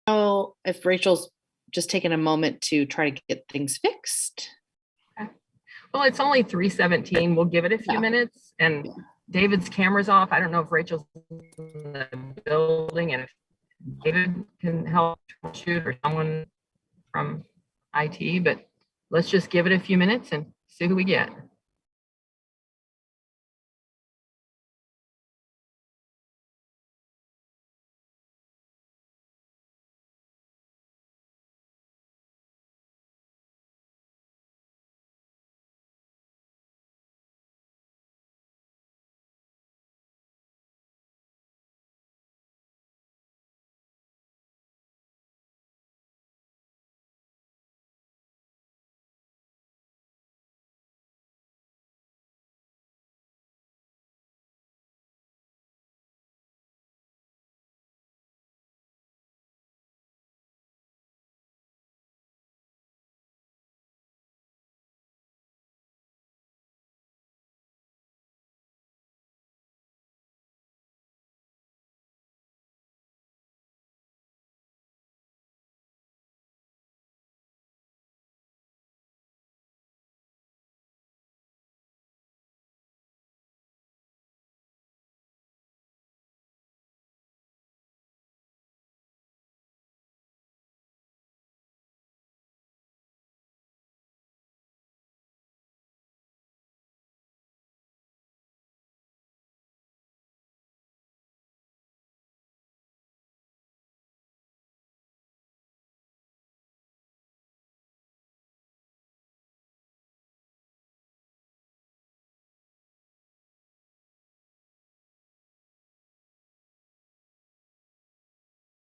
know if Rachel's just taking a moment to try to get things fixed. Okay. Well, it's only 3:17. We'll give it a few minutes, and David's camera's off. I don't know if Rachel's in the building and if David can help troubleshoot or someone from IT, but let's just give it a few minutes and see who we get.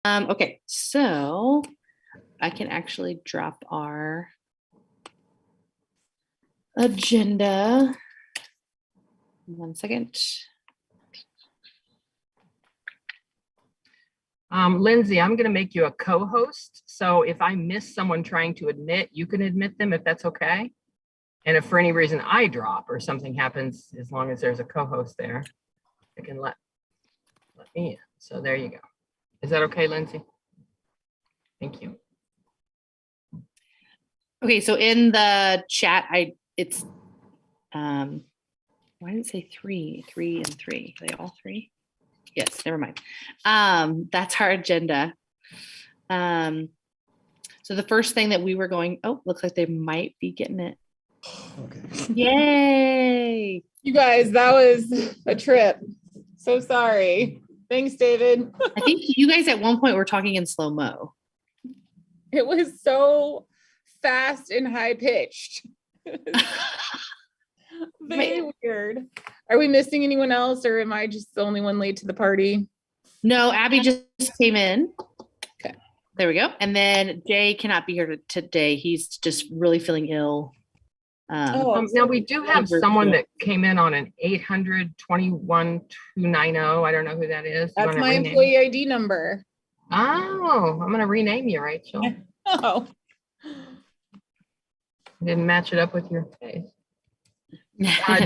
Okay, so I can actually drop our agenda. 1 second. Lindsay, I'm going to make you a co-host. So if I miss someone trying to admit, you can admit them if that's okay. And if for any reason I drop or something happens, as long as there's a co-host there, I can let me in. So there you go. Is that okay, Lindsay? Thank you. Okay, so in the chat, it's why did it say 3 and 3? Are they all 3? Yes, never mind. That's our agenda. So the first thing that we were going, looks like they might be getting it. Okay. Yay. You guys, that was a trip. So sorry. Thanks, David. I think you guys at one point were talking in slow-mo. It was so fast and high pitched. Very weird. Are we missing anyone else, or am I just the only one late to the party? No, Abby just came in. Okay. There we go. And then Jay cannot be here today. He's just really feeling ill. Now we do have someone that came in on an 800-21-290. I don't know who that is. That's my employee ID number. Oh, I'm going to rename you, Rachel. Oh. I didn't match it up with your face.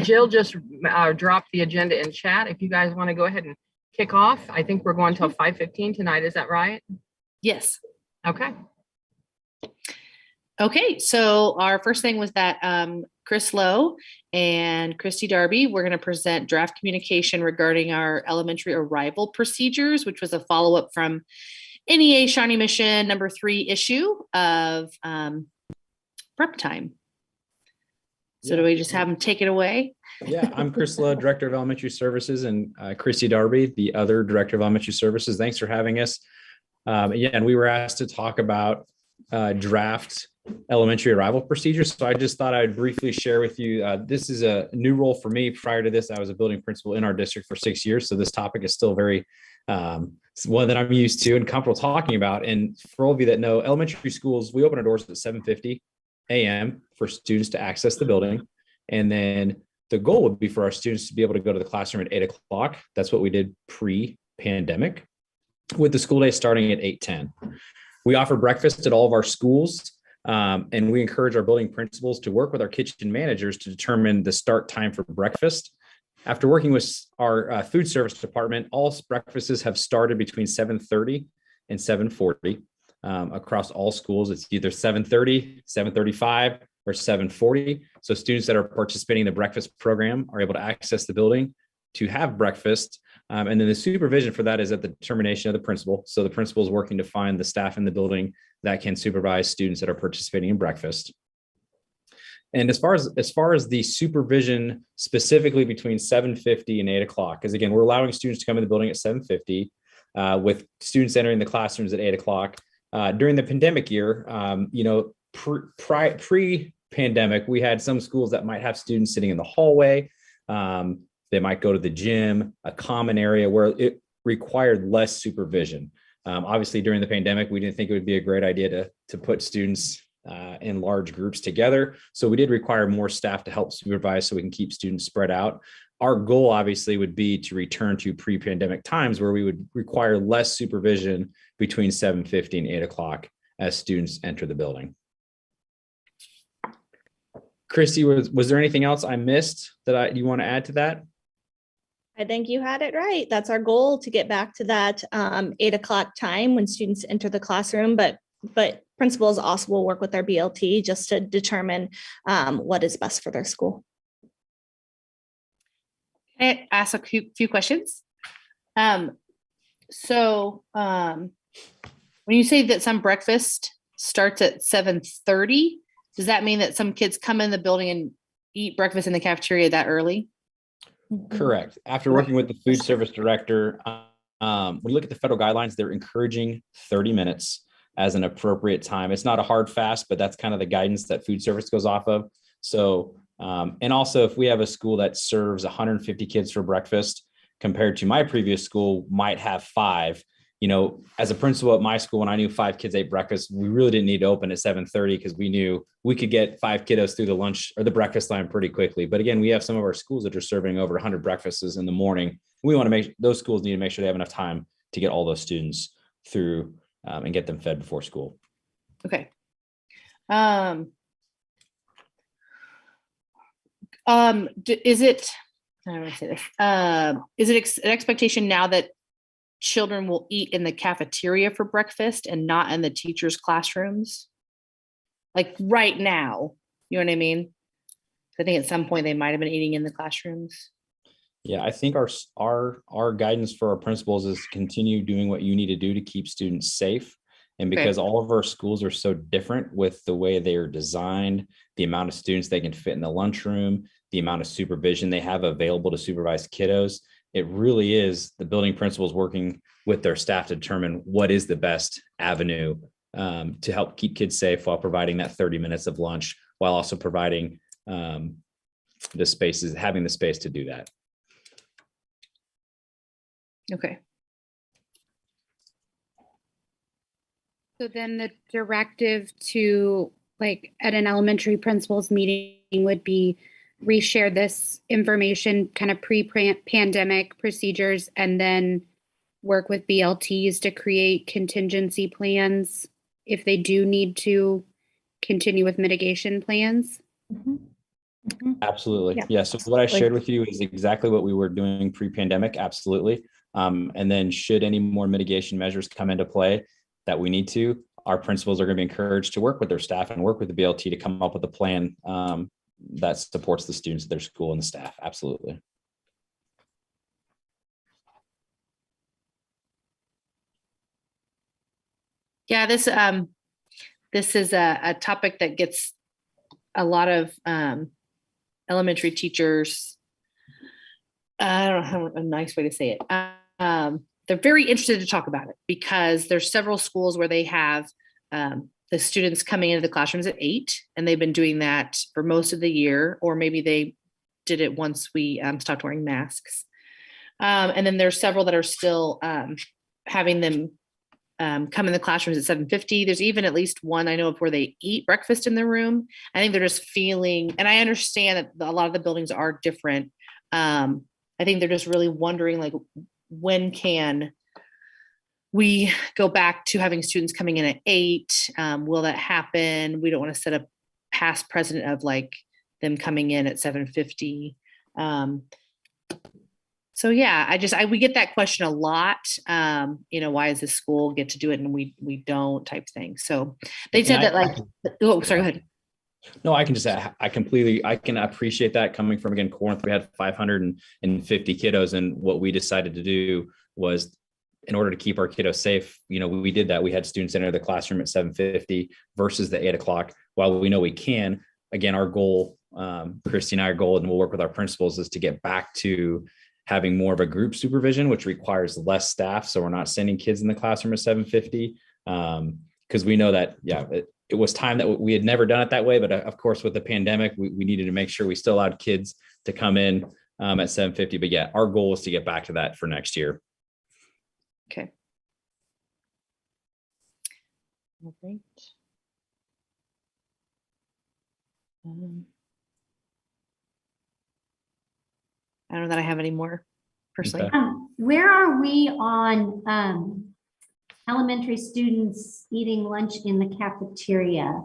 Jill just dropped the agenda in chat. If you guys want to go ahead and kick off, I think we're going till 5:15 tonight. Is that right? Yes. Okay. Okay, so our first thing was that Chris Lowe and Christy Darby were going to present draft communication regarding our elementary arrival procedures, which was a follow-up from NEA-Shawnee mission number 3 issue of prep time. So do we just have them take it away? Yeah, I'm Chris Lowe, Director of Elementary Services, and Christy Darby, the other Director of Elementary Services. Thanks for having us. And we were asked to talk about draft elementary arrival procedures. So I just thought I'd briefly share with you, this is a new role for me. Prior to this, I was a building principal in our district for 6 years. So this topic is still very, one that I'm used to and comfortable talking about. And for all of you that know, elementary schools, we open our doors at 7:50 a.m. for students to access the building. And then the goal would be for our students to be able to go to the classroom at 8 o'clock. That's what we did pre-pandemic, with the school day starting at 8:10. We offer breakfast at all of our schools. And we encourage our building principals to work with our kitchen managers to determine the start time for breakfast. After working with our food service department, all breakfasts have started between 7:30 and 7:40. Across all schools, it's either 7:30, 7:35, or 7:40. So students that are participating in the breakfast program are able to access the building to have breakfast. And then the supervision for that is at the determination of the principal. So the principal is working to find the staff in the building that can supervise students that are participating in breakfast. And as far as the supervision specifically between 7:50 and 8 o'clock, because again, we're allowing students to come in the building at 7:50 with students entering the classrooms at 8 o'clock. During the pandemic year, pre-pandemic, we had some schools that might have students sitting in the hallway. They might go to the gym, a common area where it required less supervision. Obviously, during the pandemic, we didn't think it would be a great idea to put students in large groups together. So we did require more staff to help supervise so we can keep students spread out. Our goal obviously would be to return to pre-pandemic times where we would require less supervision between 7:50 and 8 o'clock as students enter the building. Christy, was there anything else I missed that you want to add to that? I think you had it right. That's our goal, to get back to that 8 o'clock time when students enter the classroom, but principals also will work with their BLT just to determine what is best for their school. Can I ask a few questions? So when you say that some breakfast starts at 7:30, does that mean that some kids come in the building and eat breakfast in the cafeteria that early? Correct. After working with the food service director, when you look at the federal guidelines, they're encouraging 30 minutes as an appropriate time. It's not a hard fast, but that's kind of the guidance that food service goes off of. So, and also if we have a school that serves 150 kids for breakfast compared to my previous school might have 5, as a principal at my school, when I knew 5 kids ate breakfast, we really didn't need to open at 7:30 because we knew we could get 5 kiddos through the lunch or the breakfast line pretty quickly. But again, we have some of our schools that are serving over 100 breakfasts in the morning. We want to make those schools need to make sure they have enough time to get all those students through and get them fed before school. Okay. Is it, how do I say this? Is it an expectation now that children will eat in the cafeteria for breakfast and not in the teachers' classrooms? Like right now, you know what I mean? I think at some point they might have been eating in the classrooms. Yeah, I think our guidance for our principals is to continue doing what you need to do to keep students safe. And because all of our schools are so different with the way they are designed, the amount of students they can fit in the lunchroom, the amount of supervision they have available to supervise kiddos, it really is the building principals working with their staff to determine what is the best avenue to help keep kids safe while providing that 30 minutes of lunch, while also providing the spaces, having the space to do that. Okay. So then the directive to, like, at an elementary principals meeting would be reshare this information, kind of pre-pandemic procedures, and then work with BLTs to create contingency plans if they do need to continue with mitigation plans. Absolutely. Yeah. Yeah. So what I shared with you is exactly what we were doing pre-pandemic. Absolutely. And then should any more mitigation measures come into play that we need to, our principals are going to be encouraged to work with their staff and work with the BLT to come up with a plan that supports the students at their school and the staff. Absolutely. Yeah, this is a topic that gets a lot of elementary teachers. I don't have a nice way to say it. They're very interested to talk about it because there's several schools where they have the students coming into the classrooms at 8, and they've been doing that for most of the year, or maybe they did it once we stopped wearing masks. And then there's several that are still having them come in the classrooms at 7:50. There's even at least one I know of where they eat breakfast in the room. I think they're just feeling, and I understand that a lot of the buildings are different. I think they're just really wondering, like, when can we go back to having students coming in at 8? Will that happen? We don't want to set a past precedent of like them coming in at 7:50. So yeah, we get that question a lot. Why does this school get to do it and we don't type thing. So they said that like, oh, sorry, go ahead. No, I can just, I can appreciate that coming from, again, Corinth. We had 550 kiddos, and what we decided to do was, in order to keep our kiddos safe, we did that. We had students enter the classroom at 7:50 versus the 8 o'clock. While we know we can, again, our goal, Christy and I, our goal, and we'll work with our principals, is to get back to having more of a group supervision, which requires less staff. So we're not sending kids in the classroom at 7:50, because we know that, it was time that we had never done it that way. But of course, with the pandemic, we needed to make sure we still allowed kids to come in at 7:50. But yeah, our goal is to get back to that for next year. Okay. All right. I don't know that I have any more personally. Okay. Where are we on elementary students eating lunch in the cafeteria?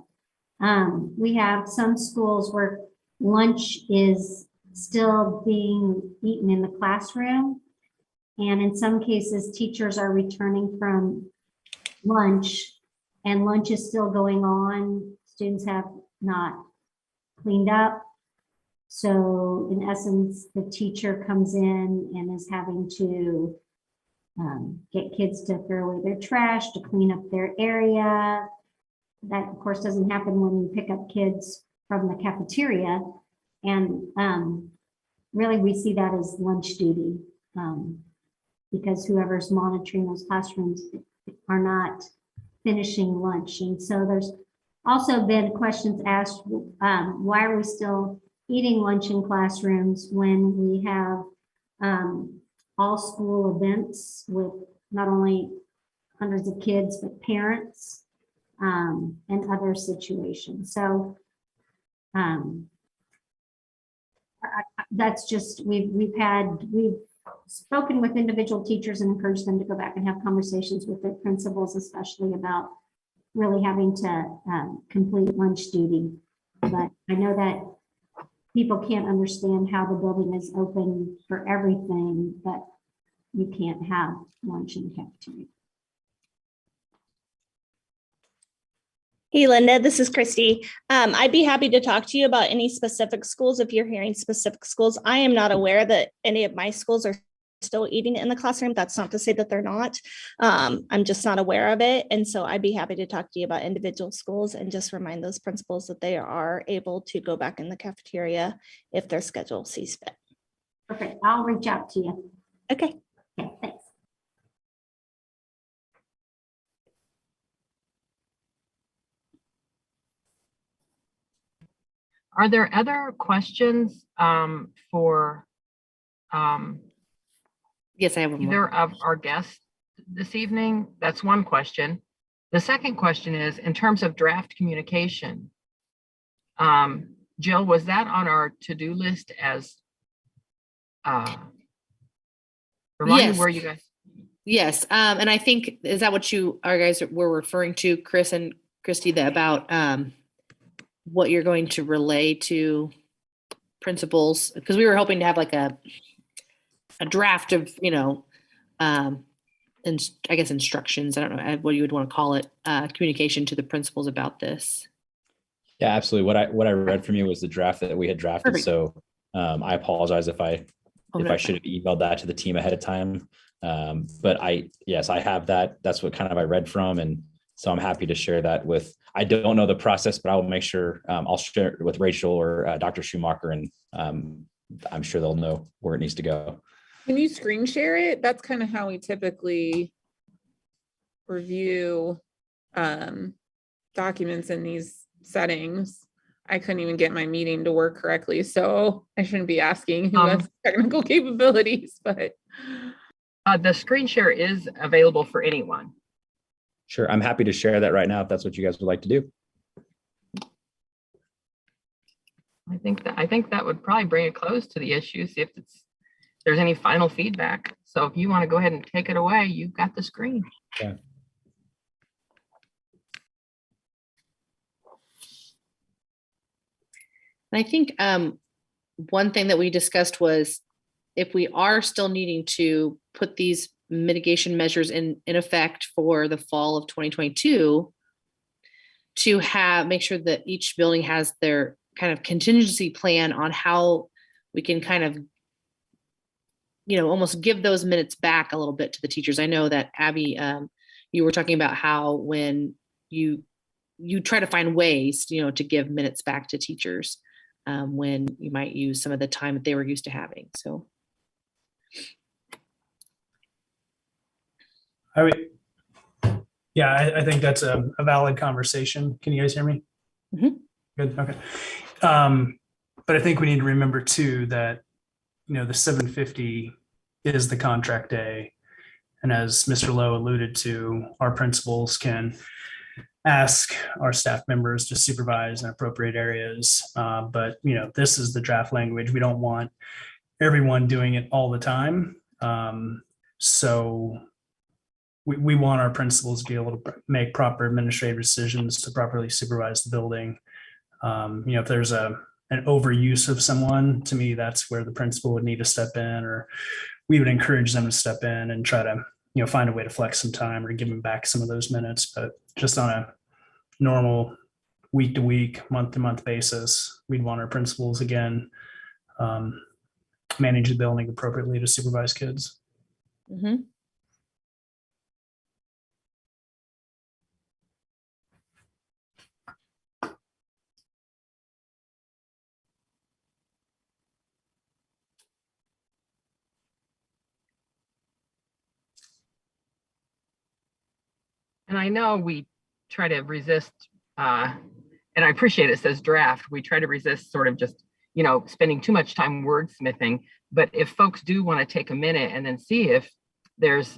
We have some schools where lunch is still being eaten in the classroom. And in some cases, teachers are returning from lunch and lunch is still going on. Students have not cleaned up. So in essence, the teacher comes in and is having to get kids to throw away their trash, to clean up their area. That, of course, doesn't happen when you pick up kids from the cafeteria. And really, we see that as lunch duty, because whoever's monitoring those classrooms are not finishing lunch. And so there's also been questions asked, why are we still eating lunch in classrooms when we have all school events with not only hundreds of kids, but parents and other situations. So that's just, we've spoken with individual teachers and encouraged them to go back and have conversations with their principals, especially about really having to complete lunch duty. But I know that people can't understand how the building is open for everything, but you can't have lunch in the cafeteria. Hey, Linda, this is Christy. I'd be happy to talk to you about any specific schools if you're hearing specific schools. I am not aware that any of my schools are still eating it in the classroom. That's not to say that they're not. I'm just not aware of it. And so I'd be happy to talk to you about individual schools and just remind those principals that they are able to go back in the cafeteria if their schedule sees fit. Perfect. I'll reach out to you. Okay. Okay, thanks. Are there other questions for Yes, I have one more. either of our guests this evening? That's one question. The second question is, in terms of draft communication, Jill, was that on our to-do list as remind me where you guys? Yes, and I think, is that what you guys were referring to, Chris and Christy, about what you're going to relay to principals? Because we were hoping to have like a draft of, and I guess instructions, I don't know what you would want to call it, communication to the principals about this. Yeah, absolutely. What I read from you was the draft that we had drafted. Perfect. So I apologize if I should have emailed that to the team ahead of time. But I have that. That's what kind of I read from. And so I'm happy to share that with, I don't know the process, but I will make sure I'll share it with Rachel or Dr. Schumacher, and I'm sure they'll know where it needs to go. Can you screen share it? That's kind of how we typically review documents in these settings. I couldn't even get my meeting to work correctly, so I shouldn't be asking who has technical capabilities, but The screen share is available for anyone. Sure. I'm happy to share that right now if that's what you guys would like to do. I think that would probably bring a close to the issue. See if there's any final feedback. So if you want to go ahead and take it away, you've got the screen. Yeah. And I think one thing that we discussed was if we are still needing to put these mitigation measures in effect for the fall of 2022, to make sure that each building has their kind of contingency plan on how we can kind of, almost give those minutes back a little bit to the teachers. I know that Abby, you were talking about how when you try to find ways, to give minutes back to teachers when you might use some of the time that they were used to having. So. I think that's a valid conversation. Can you guys hear me? Mhm. Good. Okay. But I think we need to remember too that, the 750 is the contract day. And as Mr. Lowe alluded to, our principals can ask our staff members to supervise in appropriate areas. But, this is the draft language. We don't want everyone doing it all the time. So we want our principals to be able to make proper administrative decisions to properly supervise the building. If there's an overuse of someone, to me, that's where the principal would need to step in, or we would encourage them to step in and try to, find a way to flex some time or give them back some of those minutes. But just on a normal week to week, month to month basis, we'd want our principals again manage the building appropriately to supervise kids. Mm-hmm. And I know we try to resist, and I appreciate it says draft. We try to resist sort of just, spending too much time wordsmithing. But if folks do want to take a minute and then see if there's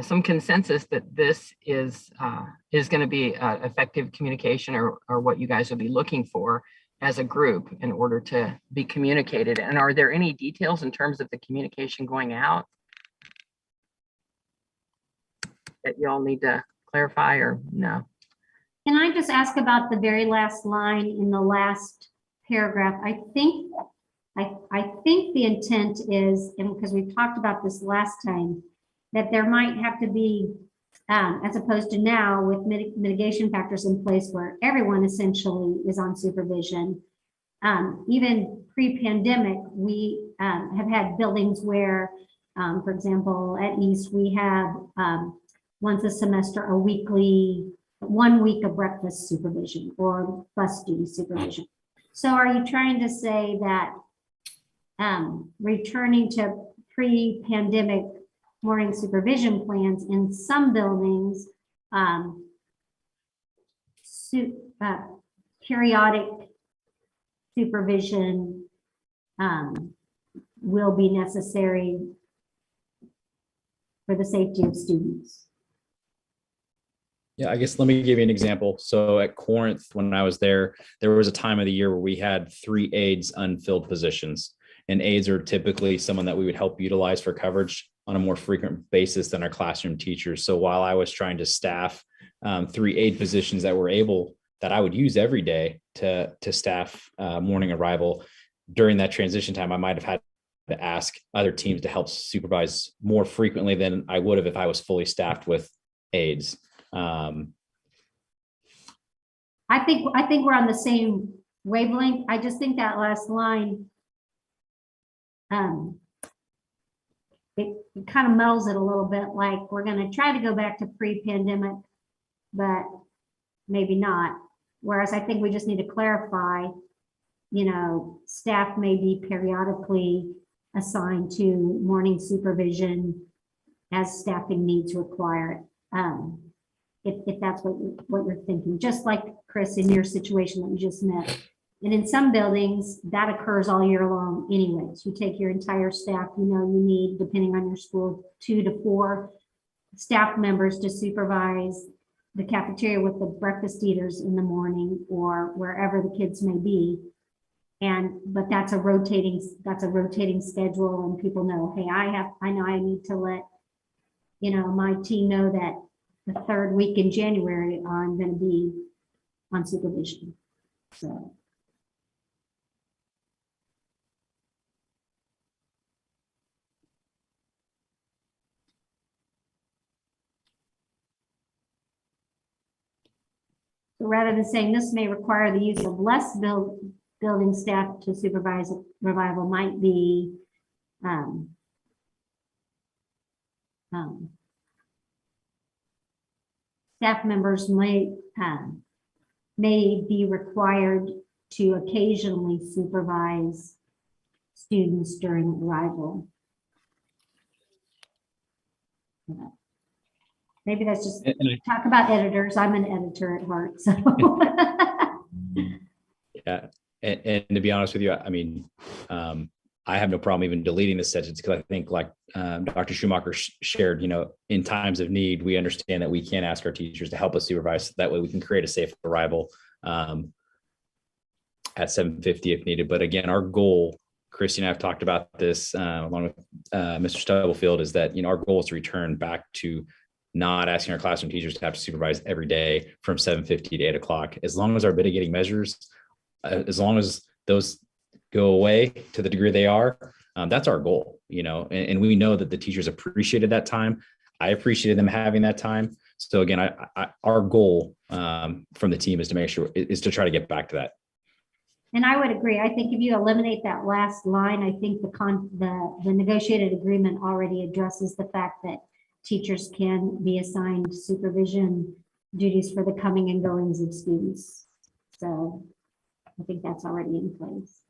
some consensus that this is going to be effective communication or what you guys will be looking for as a group in order to be communicated. And are there any details in terms of the communication going out that y'all need to clarify or no? Can I just ask about the very last line in the last paragraph? I think the intent is, and because we've talked about this last time, that there might have to be, as opposed to now with mitigation factors in place where everyone essentially is on supervision. Even pre-pandemic, we have had buildings where, for example, at East, we have once a semester, 1 week of breakfast supervision or bus duty supervision. So are you trying to say that returning to pre-pandemic morning supervision plans in some buildings, periodic supervision will be necessary for the safety of students? Yeah, I guess let me give you an example. So at Corinth, when I was there was a time of the year where we had 3 aides unfilled positions. And aides are typically someone that we would help utilize for coverage on a more frequent basis than our classroom teachers. So while I was trying to staff 3 aide positions that I would use every day to staff morning arrival, during that transition time, I might have had to ask other teams to help supervise more frequently than I would have if I was fully staffed with aides. I think we're on the same wavelength. I just think that last line, it kind of muddles it a little bit, like we're going to try to go back to pre-pandemic, but maybe not. Whereas I think we just need to clarify, staff may be periodically assigned to morning supervision as staffing needs require it. If that's what you're thinking, just like Chris, in your situation that you just met. And in some buildings, that occurs all year long anyways. You take your entire staff, you need, depending on your school, 2 to 4 staff members to supervise the cafeteria with the breakfast eaters in the morning or wherever the kids may be. But that's a rotating schedule, and people know, hey, I know I need to let, my team know that the 3rd week in January, I'm going to be on supervision. So. So rather than saying this may require the use of less building staff to supervise revival, might be staff members may be required to occasionally supervise students during arrival. Maybe that's just talk about editors. I'm an editor at heart, so. Yeah, and to be honest with you, I mean, I have no problem even deleting the sentence, because I think, like Dr. Schumacher shared, you know, in times of need, we understand that we can ask our teachers to help us supervise. That way we can create a safe arrival at 7:50 if needed. But again, our goal, Christy and I have talked about this along with Mr. Stubblefield, is that, you know, our goal is to return back to not asking our classroom teachers to have to supervise every day from 7:50 to 8 o'clock. As long as our mitigating measures, as long as those go away to the degree they are, that's our goal, you know, and we know that the teachers appreciated that time. I appreciated them having that time. So again, our goal from the team is to make sure, is to try to get back to that. And I would agree. I think if you eliminate that last line, I think the negotiated agreement already addresses the fact that teachers can be assigned supervision duties for the coming and goings of students. So I think that's already in place.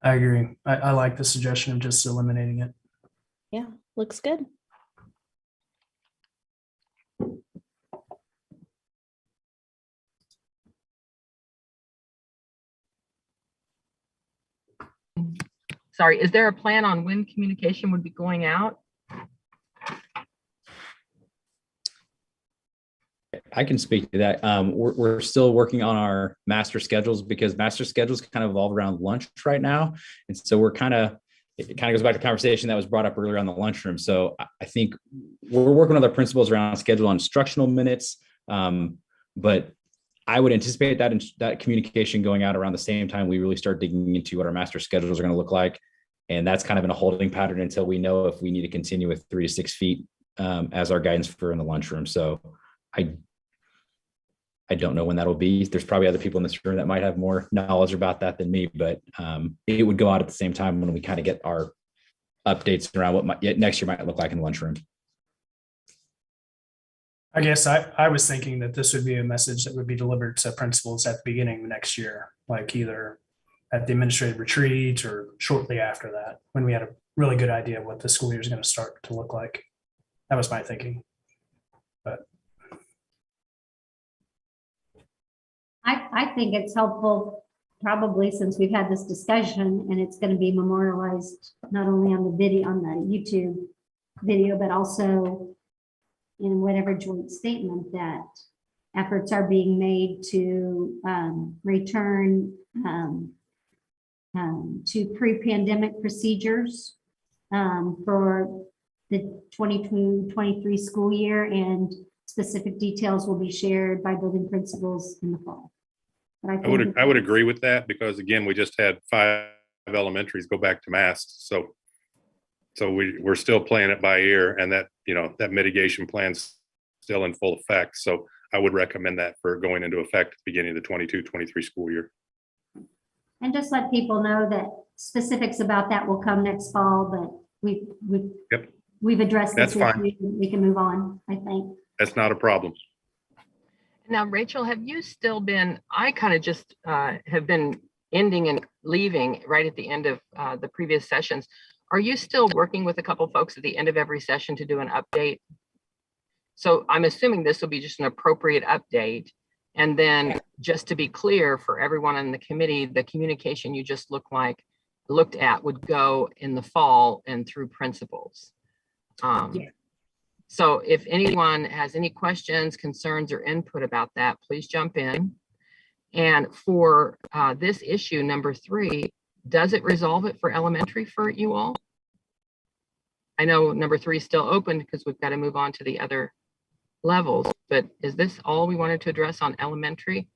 I agree. I like the suggestion of just eliminating it. Yeah, looks good. Sorry, is there a plan on when communication would be going out? I can speak to that. We're still working on our master schedules, because master schedules kind of evolve around lunch right now. And so it kind of goes back to the conversation that was brought up earlier on the lunchroom. So I think we're working with our principals around schedule on instructional minutes. But I would anticipate that communication going out around the same time we really start digging into what our master schedules are going to look like. And that's kind of in a holding pattern until we know if we need to continue with 3 to 6 feet as our guidance for in the lunchroom. So I don't know when that'll be. There's probably other people in this room that might have more knowledge about that than me, but it would go out at the same time when we kind of get our updates around what next year might look like in the lunchroom. I guess I was thinking that this would be a message that would be delivered to principals at the beginning of next year, like either at the administrative retreat or shortly after that, when we had a really good idea of what the school year is going to start to look like. That was my thinking. But I think it's helpful, probably, since we've had this discussion and it's going to be memorialized not only on the video, on the YouTube video, but also in whatever joint statement, that efforts are being made to return to pre-pandemic procedures for the 22-23 school year, and specific details will be shared by building principals in the fall. But I would agree with that, because again, we just had 5 elementaries go back to masks. So we're still playing it by ear, and that, you know, that mitigation plan's still in full effect. So I would recommend that for going into effect at the beginning of the 22-23 school year. And just let people know that specifics about that will come next fall, but we've addressed this. That's fine. We can move on, I think. That's not a problem. Now, Rachel, have you still been, I kind of just have been ending and leaving right at the end of the previous sessions. Are you still working with a couple folks at the end of every session to do an update? So I'm assuming this will be just an appropriate update. And then just to be clear for everyone in the committee, the communication you just looked at would go in the fall and through principals. So if anyone has any questions, concerns, or input about that, please jump in. And for this issue, number 3, does it resolve it for elementary for you all? I know number 3 is still open because we've got to move on to the other levels, but is this all we wanted to address on elementary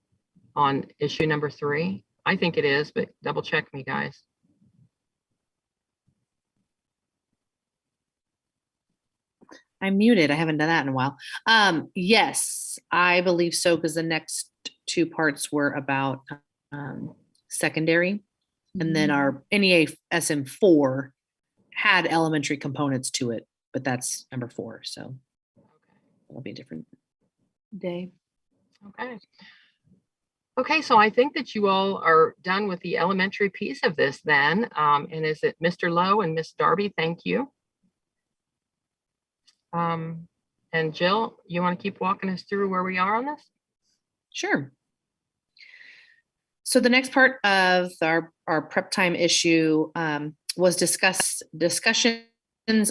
on issue number 3? I think it is, but double check me, guys. I'm muted. I haven't done that in a while. Yes, I believe so, because the next two parts were about secondary. And then our NEA SM4 had elementary components to it, but that's number 4. So it'll be a different day. Okay. Okay, so I think that you all are done with the elementary piece of this then. And is it Mr. Lowe and Miss Darby? Thank you. And Jill, you want to keep walking us through where we are on this? Sure. So the next part of our prep time issue was discussions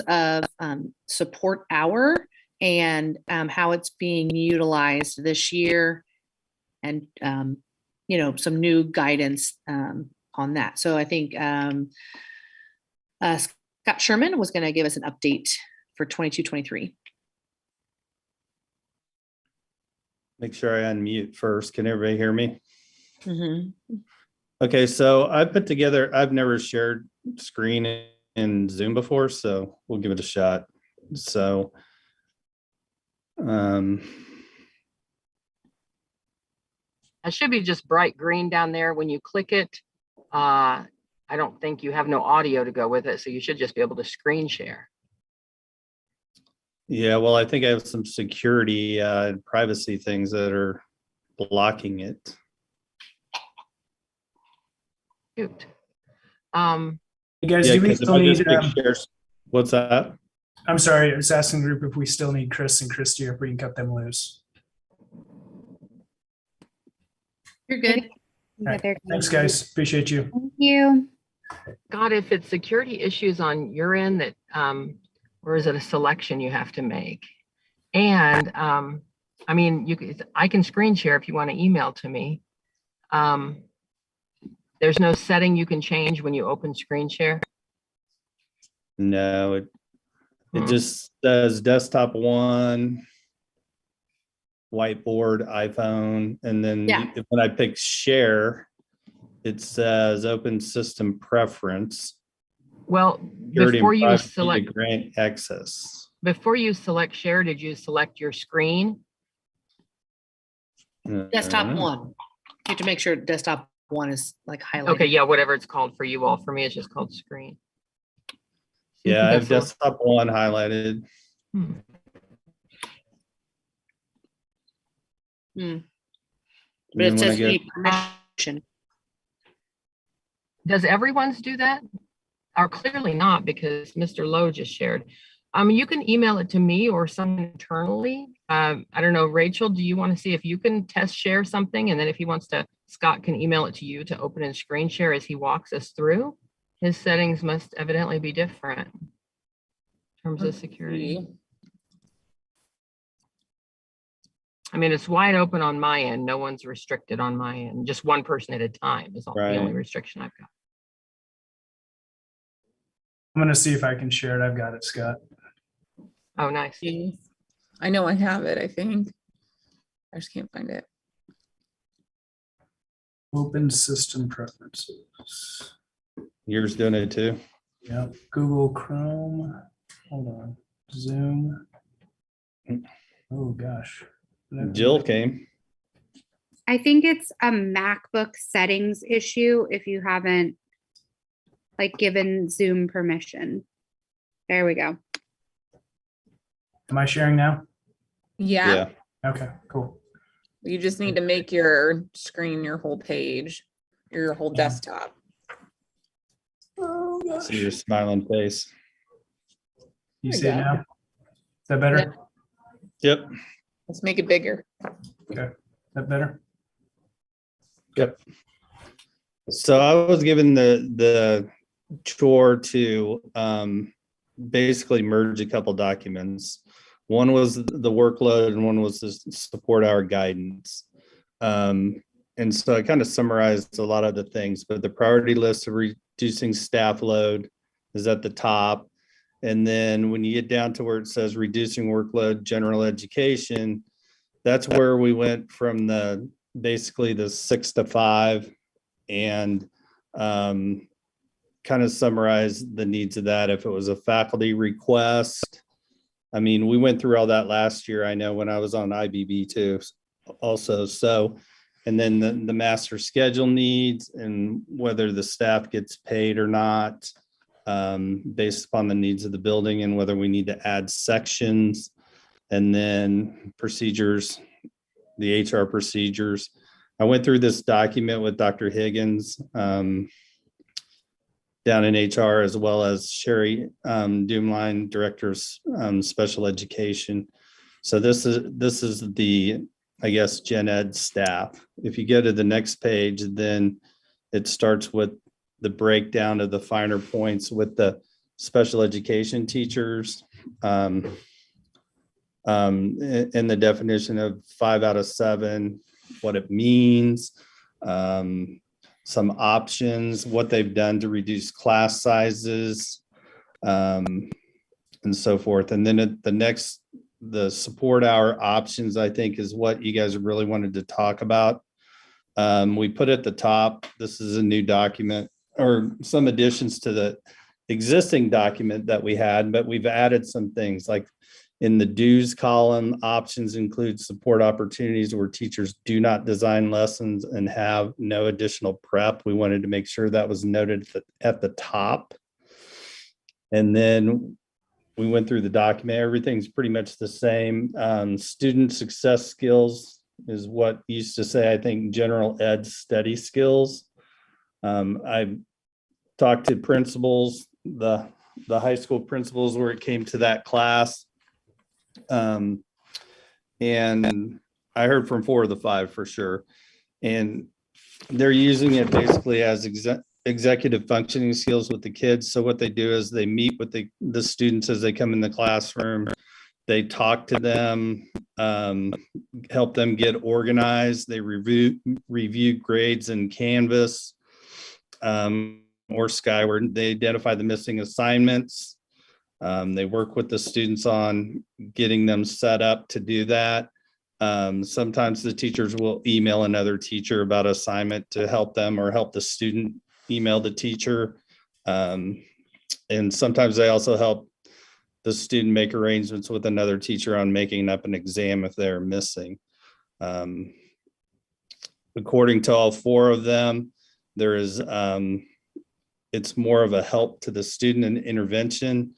of support hour and how it's being utilized this year, and some new guidance on that. So I think Scott Sherman was going to give us an update for 22-23. Make sure I unmute first. Can everybody hear me? Mm-hmm. Okay, so I put together, I've never shared screen in Zoom before, so we'll give it a shot. So it should be just bright green down there. When you click it, I don't think you have no audio to go with it, so you should just be able to screen share. yeah, well, I think I have some security and privacy things that are blocking it. Shoot. You guys, Yeah, do we 'cause if still I need, just click share, what's that? I'm sorry, I was asking the group if we still need Chris and Christy, or if we can cut them loose. You're good. All right. Thanks, guys. Appreciate you. Thank you. God, if it's security issues on your end that, or is it a selection you have to make? And I mean, I can screen share if you want to email to me. There's no setting you can change when you open screen share. No, it just says desktop 1, whiteboard, iPhone, and then Yeah. when I pick share, it says open system preference. Well, Security and before you privacy to select grant access. share, did you select your screen? Desktop 1. You have to make sure desktop 1 is like highlighted. Okay, yeah, whatever it's called for you all. For me, it's just called screen. Yeah, I have That's desktop 1 highlighted. Hmm. But And it then when I says go, need permission. Does everyone's do that? Or clearly not, because Mr. Lowe just shared. You can email it to me or someone internally. I don't know, Rachel, do you want to see if you can test share something? And then if he wants to, Scott can email it to you to open and screen share as he walks us through. His settings must evidently be different in terms of security. I mean, it's wide open on my end. No one's restricted on my end. Just one person at a time is the only Right. restriction I've got. I'm going to see if I can share it. I've got it, Scott. Oh, nice. I know I have it, I think. I just can't find it. Open system preferences. yours doing it too? Yeah, Google Chrome. Hold on. Zoom. Oh, gosh. Jill came. I think it's a MacBook settings issue if you haven't given Zoom permission. There we go. Am I sharing now? Yeah, Okay, cool. you just need to make your screen your whole page, your whole desktop. Oh, gosh. See your smiling face. You There see you it go. now? Is that better? Yep. Let's make it bigger. Okay. Is that better? Yep. So I was given the chore to basically merge a couple documents. One was the workload and one was the support hour guidance. And so I kind of summarized a lot of the things, but the priority list of reducing staff load is at the top. And then when you get down to where it says reducing workload, general education, that's where we went from basically the 6 to 5 and kind of summarize the needs of that. If it was a faculty request, I mean, we went through all that last year. I know when I was on IBB too also. So And then the master schedule needs and whether the staff gets paid or not, based upon the needs of the building and whether we need to add sections. And then procedures, the HR procedures. I went through this document with Dr. Higgins down in HR, as well as Sherry Doomline, Director of Special Education. So this is the, I guess, Gen Ed staff. If you go to the next page, then it starts with the breakdown of the finer points with the special education teachers. And the definition of 5 out of 7, what it means, some options, what they've done to reduce class sizes, and so forth. And then the support hour options, I think, is what you guys really wanted to talk about. We put at the top, this is a new document or some additions to the existing document that we had, but we've added some things like in the dues column. Options include support opportunities where teachers do not design lessons and have no additional prep. We wanted to make sure that was noted at the top. And then we went through the document. Everything's pretty much the same. Student success skills is what used to say, I think, general ed study skills. I talked to principals, the high school principals where it came to that class. And I heard from 4 of the 5 for sure. And they're using it basically as executive functioning skills with the kids. So what they do is they meet with the students as they come in the classroom. They talk to them, help them get organized. They review grades in Canvas or Skyward. They identify the missing assignments. They work with the students on getting them set up to do that. Sometimes the teachers will email another teacher about assignment to help them or help the student email the teacher. And sometimes they also help the student make arrangements with another teacher on making up an exam if they're missing. According to all 4 of them, there is, it's more of a help to the student and intervention.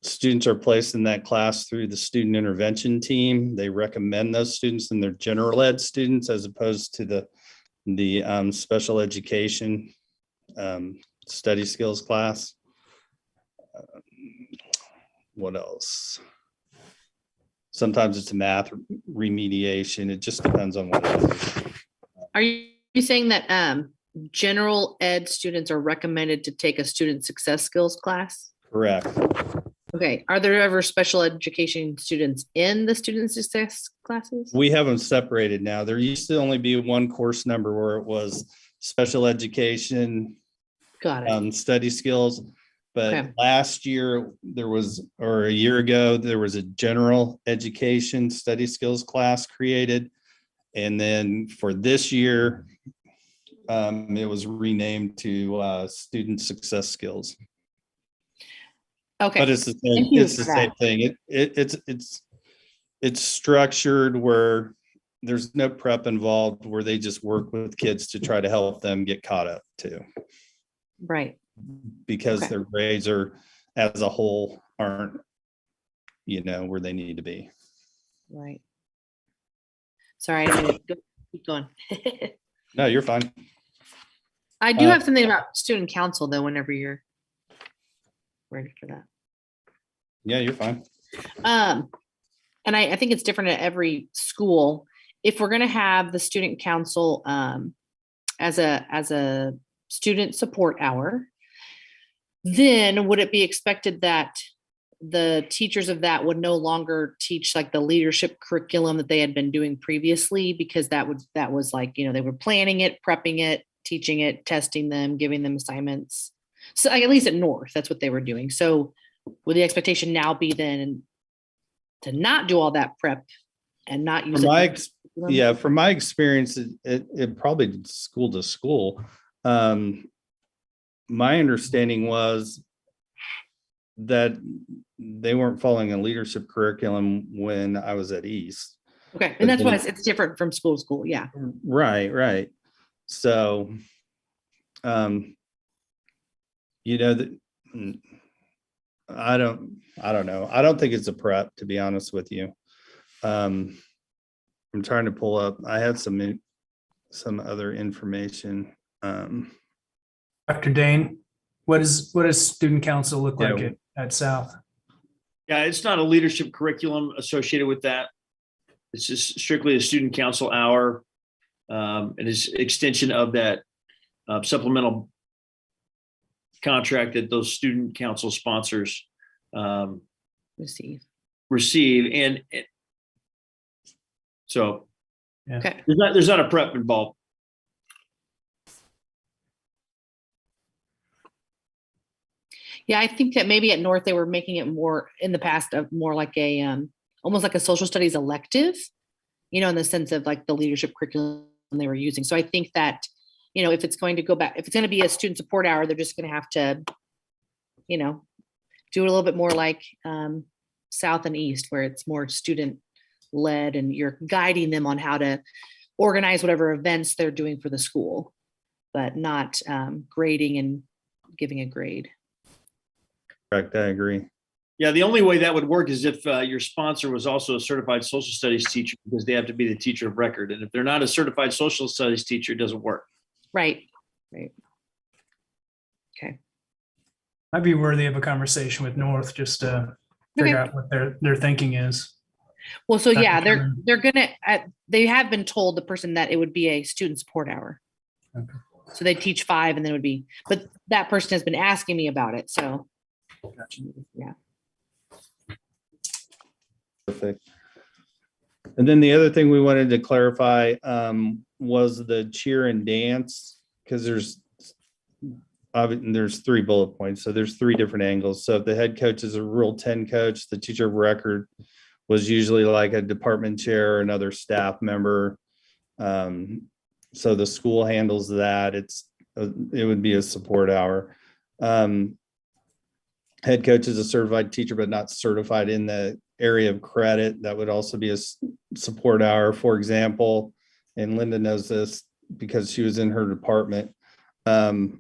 Students are placed in that class through the student intervention team. They recommend those students and their general ed students as opposed to the special education study skills class. What else? Sometimes it's math remediation. It just depends on what it is. Are you saying that general ed students are recommended to take a student success skills class? Correct. Okay. Are there ever special education students in the student success classes? We have them separated now. There used to only be one course number where it was special education, Got it. study skills. But Okay. last year or a year ago, there was a general education study skills class created. And then for this year, it was renamed to student success skills. Okay. But it's the same, it's the same thing. It's structured where there's no prep involved, where they just work with kids to try to help them get caught up too. Right. Because Okay. their grades are, as a whole, aren't, where they need to be. Right. Sorry, I didn't keep going. No, you're fine. I do have something about student council though, whenever you're ready for that. Yeah, you're fine. And I think it's different at every school. If we're going to have the student council as a student support hour, then would it be expected that the teachers of that would no longer teach like the leadership curriculum that they had been doing previously? Because that was like, they were planning it, prepping it, teaching it, testing them, giving them assignments. So at least at North, that's what they were doing. So would the expectation now be then to not do all that prep and not use it? From my experience, it probably school to school. My understanding was that they weren't following a leadership curriculum when I was at East. Okay, and that's why it's different from school to school, yeah. Right. So, you know, that I don't know. I don't think it's a prep, to be honest with you. I'm trying to pull up. I had some other information. Dr. Dane, what does student council look like at South? Yeah, it's not a leadership curriculum associated with that. It's just strictly a student council hour. And it's extension of that supplemental contract that those student council sponsors receive. And so Okay. there's not a prep involved. Yeah, I think that maybe at North they were making it more in the past of more like a almost like a social studies elective, you know, in the sense of like the leadership curriculum they were using. So I think that, you know, if it's going to go back, if it's going to be a student support hour, they're just going to have to, you know, do it a little bit more like South and East, where it's more student led and you're guiding them on how to organize whatever events they're doing for the school, but not grading and giving a grade. Correct. I agree. Yeah, the only way that would work is if your sponsor was also a certified social studies teacher, because they have to be the teacher of record. And if they're not a certified social studies teacher, it doesn't work. Right. Okay. Might be worthy of a conversation with North just to figure out what their thinking is. Well, so yeah, they're gonna. They have been told the person that it would be a student support hour. Okay. So they teach 5, and then it would be. But that person has been asking me about it. So. Gotcha. Yeah. Perfect. And then the other thing we wanted to clarify was the cheer and dance, because there's 3 bullet points. So there's 3 different angles. So if the head coach is a Rule 10 coach, the teacher of record was usually like a department chair or another staff member. So the school handles that. It would be a support hour. Head coach is a certified teacher, but not certified in the area of credit. That would also be a support hour, for example. And Linda knows this because she was in her department. The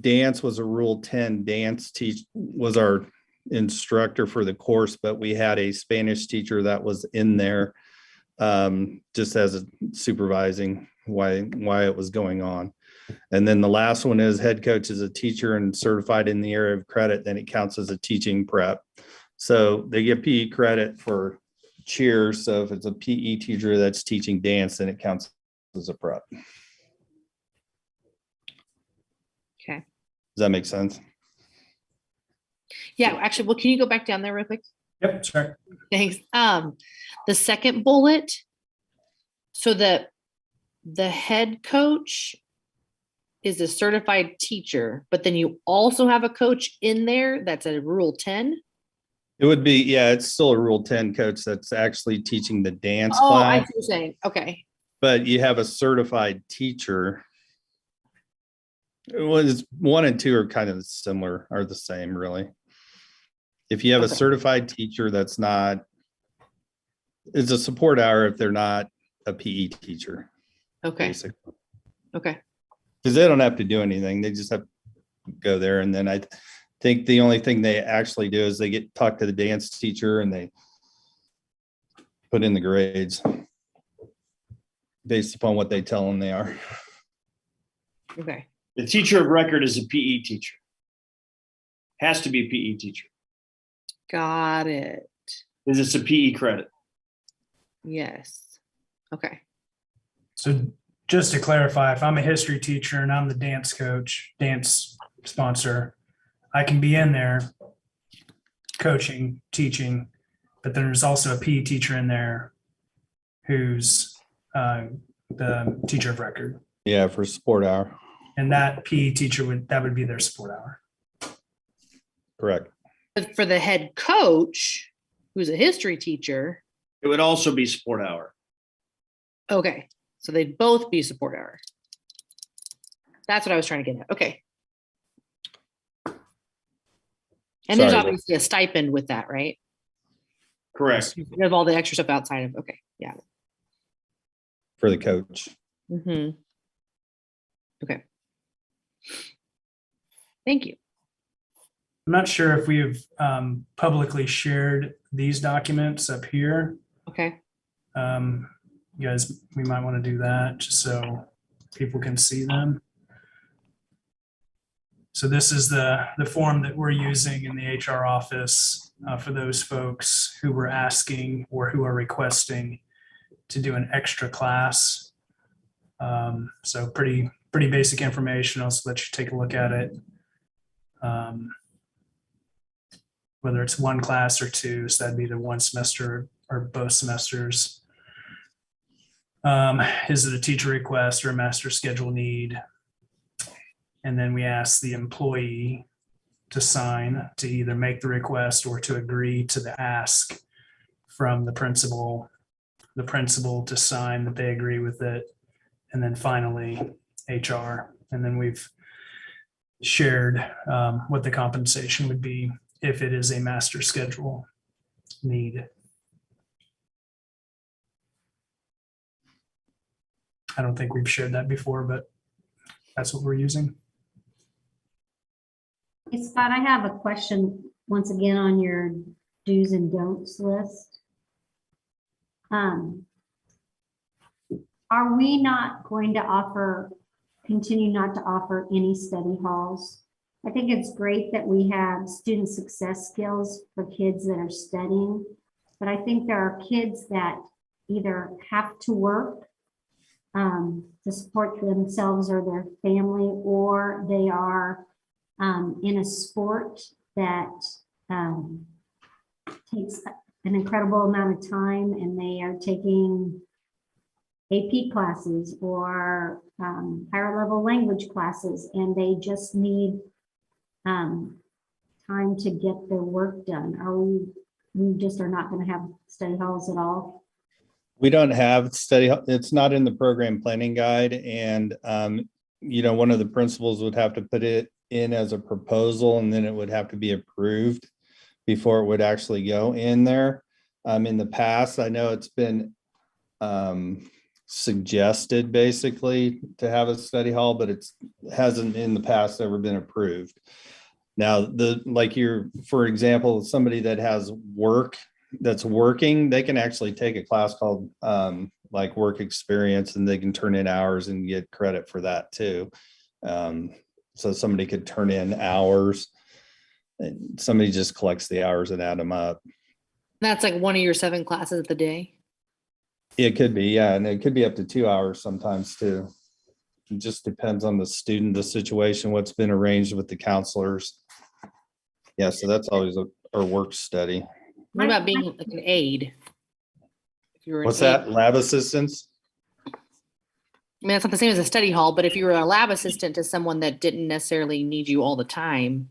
dance was a Rule 10 dance was our instructor for the course, but we had a Spanish teacher that was in there just as a supervising why it was going on. And then the last one is head coach is a teacher and certified in the area of credit, then it counts as a teaching prep. So they get PE credit for cheer. So if it's a PE teacher that's teaching dance, then it counts as a prep. Okay. Does that make sense? Yeah, actually, well, can you go back down there real quick? Yep, sure. Thanks. The second bullet. So the head coach is a certified teacher, but then you also have a coach in there that's a Rule 10. It would be, yeah, it's still a Rule 10 coach that's actually teaching the dance I class. see what you're saying. Okay. But you have a certified teacher. It was 1 and 2 are kind of similar, are the same, really. If you have a certified teacher that's not, it's a support hour if they're not a PE teacher. Okay. Basically. Okay. Because they don't have to do anything. They just have to go there. And then I think the only thing they actually do is they talk to the dance teacher and they put in the grades based upon what they tell them they are. Okay. The teacher of record is a PE teacher. Has to be a PE teacher. Got it. Because it's a PE credit. Yes. Okay. So just to clarify, if I'm a history teacher and I'm the dance coach, dance sponsor, I can be in there coaching, teaching, but there's also a PE teacher in there who's the teacher of record. Yeah, for support hour. And that PE teacher would be their support hour. Correct. But for the head coach, who's a history teacher. It would also be support hour. Okay. So they'd both be support hour. That's what I was trying to get at. Okay. And there's Sorry. obviously a stipend with that, right? Correct. You have all the extra stuff outside of, okay, yeah. For the coach. Mm-hmm. Okay. Thank you. I'm not sure if we've publicly shared these documents up here. Okay. You guys, we might want to do that just so people can see them. So this is the form that we're using in the HR office for those folks who were asking or who are requesting to do an extra class. So pretty basic information. I'll just let you take a look at it. Whether it's one class or two, so that'd be the one semester or both semesters. Is it a teacher request or a master schedule need? And then we ask the employee to sign to either make the request or to agree to the ask from the principal to sign that they agree with it. And then finally, HR. And then we've shared what the compensation would be if it is a master schedule need. I don't think we've shared that before, but that's what we're using. Hey, Scott, I have a question once again on your do's and don'ts list. Are we not going to continue not to offer any study halls? I think it's great that we have student success skills for kids that are studying, but I think there are kids that either have to work to support themselves or their family, or they are in a sport that takes an incredible amount of time, and they are taking AP classes or higher level language classes, and they just need time to get their work done. We just are not going to have study halls at all? We don't have it's not in the program planning guide, and one of the principals would have to put it in as a proposal, and then it would have to be approved before it would actually go in there. In the past, I know it's been suggested basically to have a study hall, but it hasn't in the past ever been approved. Now, for example, somebody that has work that's working, they can actually take a class called like work experience, and they can turn in hours and get credit for that too. So somebody could turn in hours, and somebody just collects the hours and add them up. That's like one of your 7 classes of the day. It could be, yeah, and it could be up to 2 hours sometimes too. It just depends on the student, the situation, what's been arranged with the counselors. Yeah, so that's always our work study. What about being like an aide? If you were What's that? Lab assistants? I mean, that's not the same as a study hall, but if you were a lab assistant to someone that didn't necessarily need you all the time,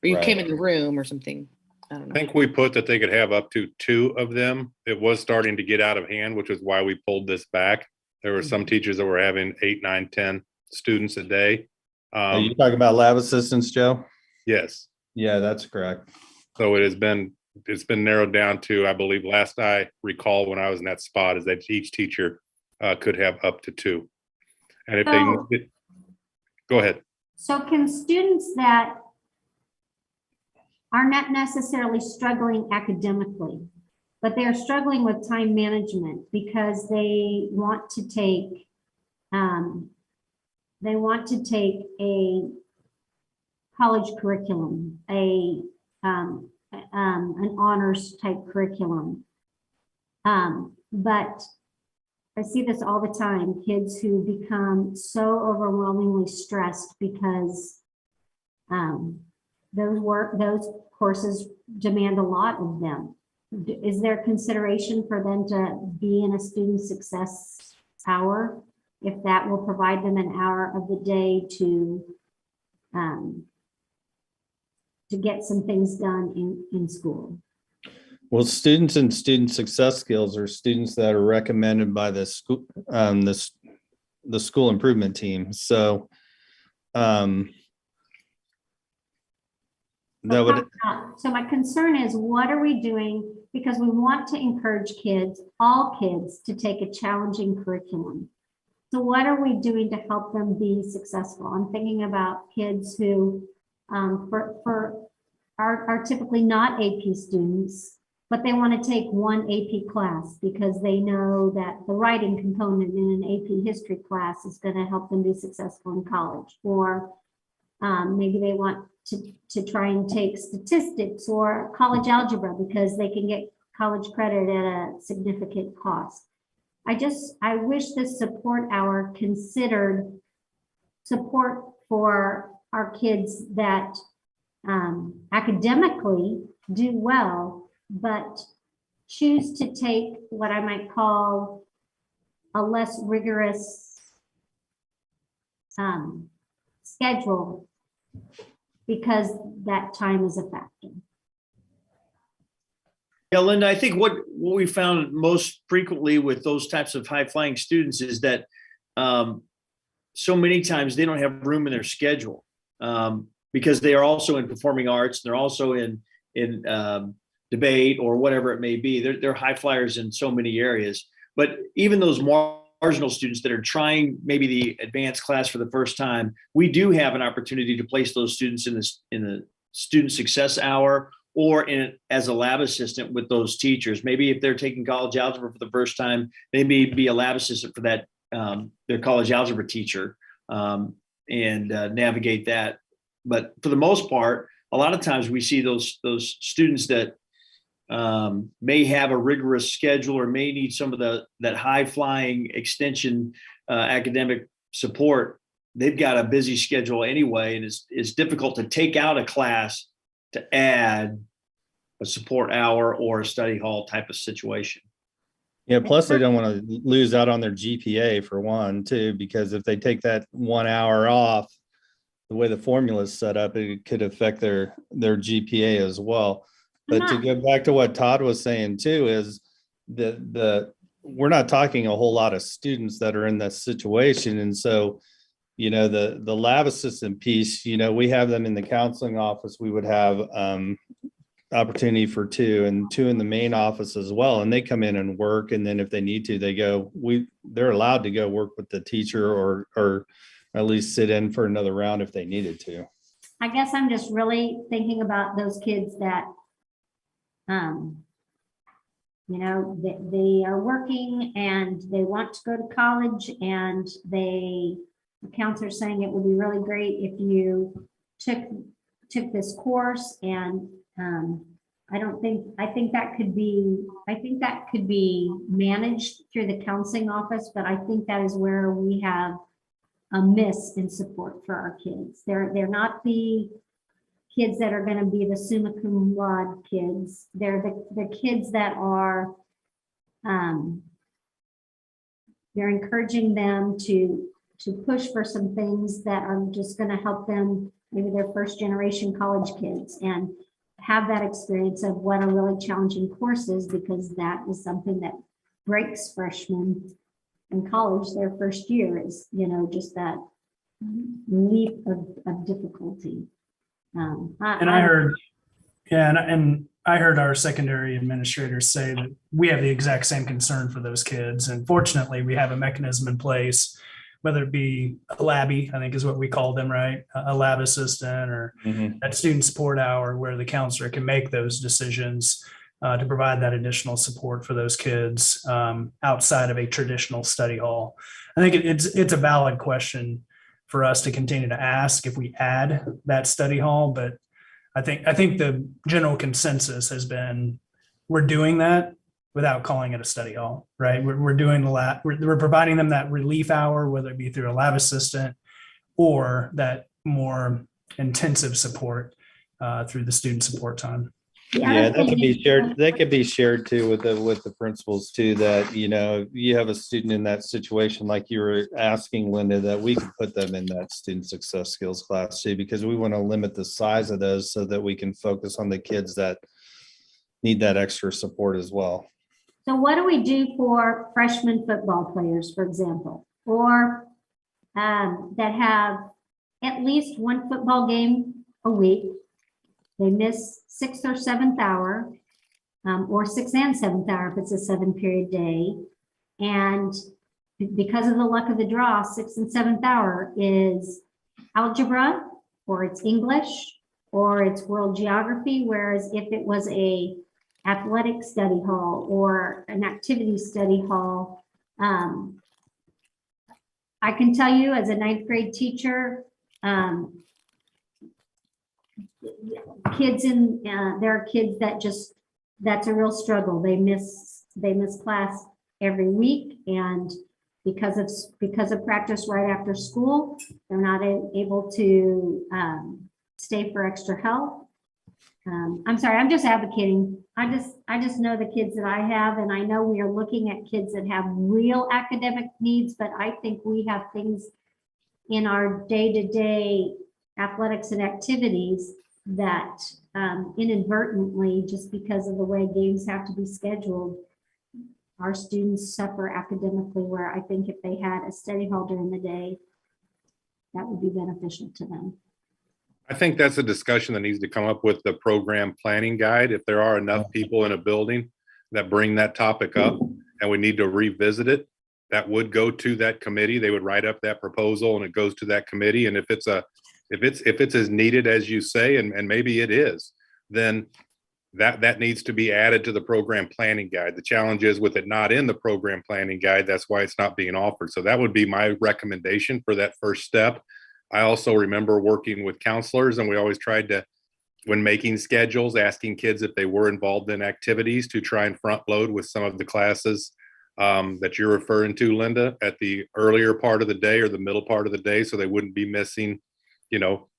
or you came in the room or something, I don't know. I think we put that they could have up to 2 of them. It was starting to get out of hand, which is why we pulled this back. There were some teachers that were having 8, 9, 10 students a day. Are you talking about lab assistants, Joe? Yes. Yeah, that's correct. So it's been narrowed down to, I believe, last I recall when I was in that spot, is that each teacher could have up to 2. And if they go ahead. So can students that are not necessarily struggling academically, but they're struggling with time management because they want to take a college curriculum, an honors type curriculum. But I see this all the time, kids who become so overwhelmingly stressed because those courses demand a lot of them. Is there consideration for them to be in a student success hour, if that will provide them an hour of the day to get some things done in school? Well, students and student success skills are students that are recommended by the school, the school improvement team. So So my concern is, what are we doing because we want to encourage kids, all kids, to take a challenging curriculum. So what are we doing to help them be successful? I'm thinking about kids who are typically not AP students, but they want to take one AP class because they know that the writing component in an AP history class is going to help them be successful in college. Or maybe they want to try and take statistics or college algebra because they can get college credit at a significant cost. I wish this support hour considered support for our kids that academically do well, but choose to take what I might call a less rigorous schedule, because that time is a factor. Yeah, Linda, I think what we found most frequently with those types of high flying students is that so many times they don't have room in their schedule because they are also in performing arts. They're also in debate or whatever it may be. They're high flyers in so many areas. But even those marginal students that are trying maybe the advanced class for the first time, we do have an opportunity to place those students in the student success hour or as a lab assistant with those teachers. Maybe if they're taking college algebra for the first time, they may be a lab assistant for that their college algebra teacher and navigate that. But for the most part, a lot of times we see those students that may have a rigorous schedule or may need some of that high flying extension academic support. They've got a busy schedule anyway, and it's difficult to take out a class to add a support hour or a study hall type of situation. Yeah, plus they don't want to lose out on their GPA for one, too, because if they take that 1 hour off, the way the formula is set up, it could affect their GPA as well. But to go back to what Todd was saying too, is we're not talking a whole lot of students that are in that situation. And so, the lab assistant piece, we have them in the counseling office. We would have opportunity for 2 and 2 in the main office as well. And they come in and work. And then if they need to, they're allowed to go work with the teacher or at least sit in for another round if they needed to. I guess I'm just really thinking about those kids that, they are working and they want to go to college, and the counselor's saying it would be really great if you took this course. And I think that could be managed through the counseling office, but I think that is where we have a miss in support for our kids. They're not the kids that are going to be the summa cum laude kids. They're the kids that are, you're encouraging them to push for some things that are just going to help them, maybe they're first generation college kids, and have that experience of what a really challenging course is, because that is something that breaks freshmen in college. Their first year is, just that leap of difficulty. I heard our secondary administrators say that we have the exact same concern for those kids. And fortunately, we have a mechanism in place, whether it be a labby, I think is what we call them, right? A lab assistant or that student support hour, where the counselor can make those decisions to provide that additional support for those kids outside of a traditional study hall. I think it's a valid question for us to continue to ask if we add that study hall, but I think the general consensus has been we're doing that without calling it a study hall, right? We're doing the lab, we're providing them that relief hour, whether it be through a lab assistant or that more intensive support through the student support time. Yeah, that could be shared. That could be shared too with the principals too, that, you have a student in that situation, like you were asking, Linda, that we could put them in that student success skills class too, because we want to limit the size of those so that we can focus on the kids that need that extra support as well. So what do we do for freshman football players, for example, or that have at least one football game a week? They miss 6th or 7th hour. or 6th and 7th hour if it's a 7-period day. And because of the luck of the draw, 6th and 7th hour is algebra, or it's English, or it's world geography. Whereas if it was a athletic study hall or an activity study hall, I can tell you as a 9th grade teacher, there are kids that that's a real struggle. They miss class every week, and because of practice right after school, they're not able to stay for extra help. I'm sorry, I'm just advocating. I just know the kids that I have, and I know we are looking at kids that have real academic needs, but I think we have things in our day-to-day athletics and activities that inadvertently, just because of the way games have to be scheduled, our students suffer academically, where I think if they had a study hall during the day, that would be beneficial to them. I think that's a discussion that needs to come up with the program planning guide. If there are enough people in a building that bring that topic up and we need to revisit it, that would go to that committee. They would write up that proposal and it goes to that committee. And if it's as needed as you say, and maybe it is, then that needs to be added to the program planning guide. The challenge is with it not in the program planning guide, that's why it's not being offered. So that would be my recommendation for that first step. I also remember working with counselors, and we always tried to, when making schedules, asking kids if they were involved in activities to try and front load with some of the classes that you're referring to, Linda, at the earlier part of the day or the middle part of the day, so they wouldn't be missing,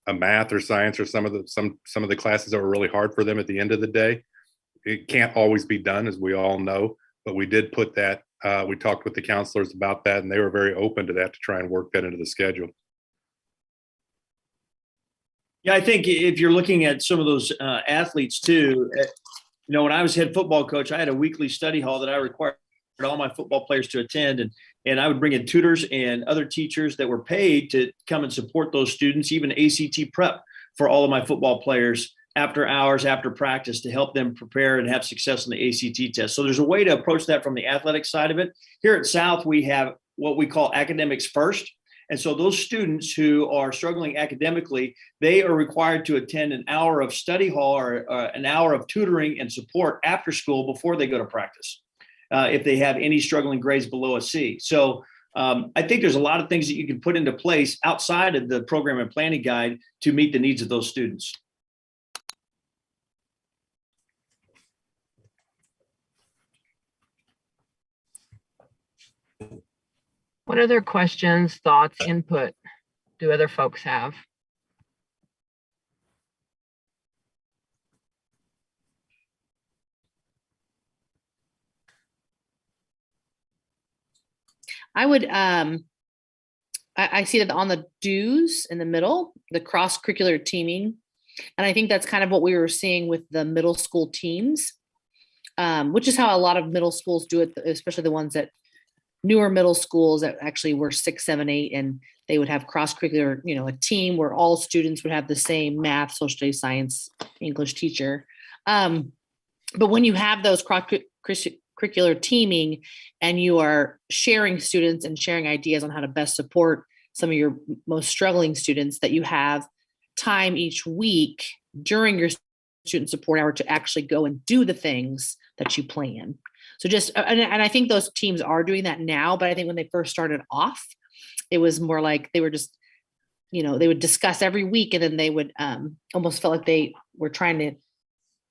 a math or science or some of the classes that were really hard for them at the end of the day. It can't always be done, as we all know, but we did put that, we talked with the counselors about that, and they were very open to that, to try and work that into the schedule. Yeah, I think if you're looking at some of those athletes too, when I was head football coach, I had a weekly study hall that I required all my football players to attend, and I would bring in tutors and other teachers that were paid to come and support those students, even ACT prep for all of my football players after hours, after practice, to help them prepare and have success in the ACT test. So there's a way to approach that from the athletic side of it. Here at South, we have what we call academics first. And so those students who are struggling academically, they are required to attend an hour of study hall or an hour of tutoring and support after school before they go to practice, if they have any struggling grades below a C. So I think there's a lot of things that you can put into place outside of the program and planning guide to meet the needs of those students. What other questions, thoughts, input do other folks have? I would, I see that on the dues in the middle, the cross-curricular teaming. And I think that's kind of what we were seeing with the middle school teams, which is how a lot of middle schools do it, especially the ones that newer middle schools that actually were 6, 7, 8, and they would have cross-curricular, a team where all students would have the same math, social studies, science, English teacher. But when you have those cross-curricular teaming and you are sharing students and sharing ideas on how to best support some of your most struggling students, that you have time each week during your student support hour to actually go and do the things that you plan. So just, and I think those teams are doing that now, but I think when they first started off, it was more like they were just, they would discuss every week, and then they would almost felt like they were trying to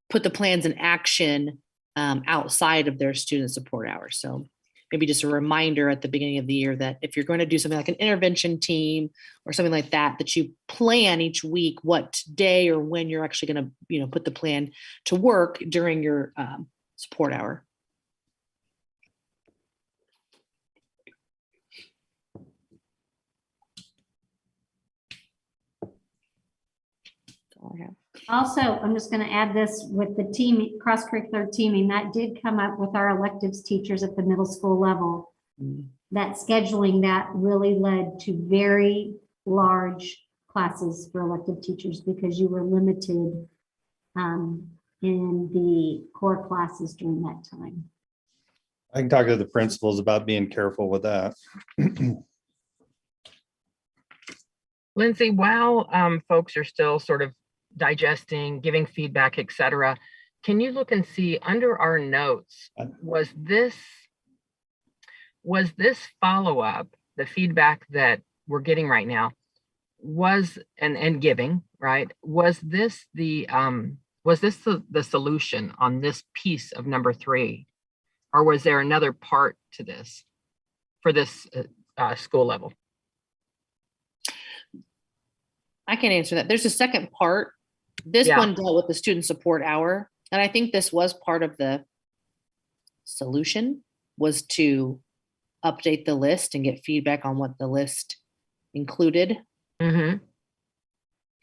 put the plans in action outside of their student support hours. So maybe just a reminder at the beginning of the year that if you're going to do something like an intervention team or something like that, that you plan each week what day or when you're actually going to, put the plan to work during your support hour. Also, I'm just going to add this with the team, cross-curricular teaming, that did come up with our electives teachers at the middle school level. That scheduling that really led to very large classes for elective teachers, because you were limited in the core classes during that time. I can talk to the principals about being careful with that. Lindsay, while folks are still sort of digesting, giving feedback, et cetera, can you look and see under our notes, was this follow-up, the feedback that we're getting right now, was and giving, right? Was this the solution on this piece of number 3? Or was there another part to this for this school level? I can answer that. There's a second part. This one dealt with the student support hour. And I think this was part of the solution, was to update the list and get feedback on what the list included. Mm-hmm.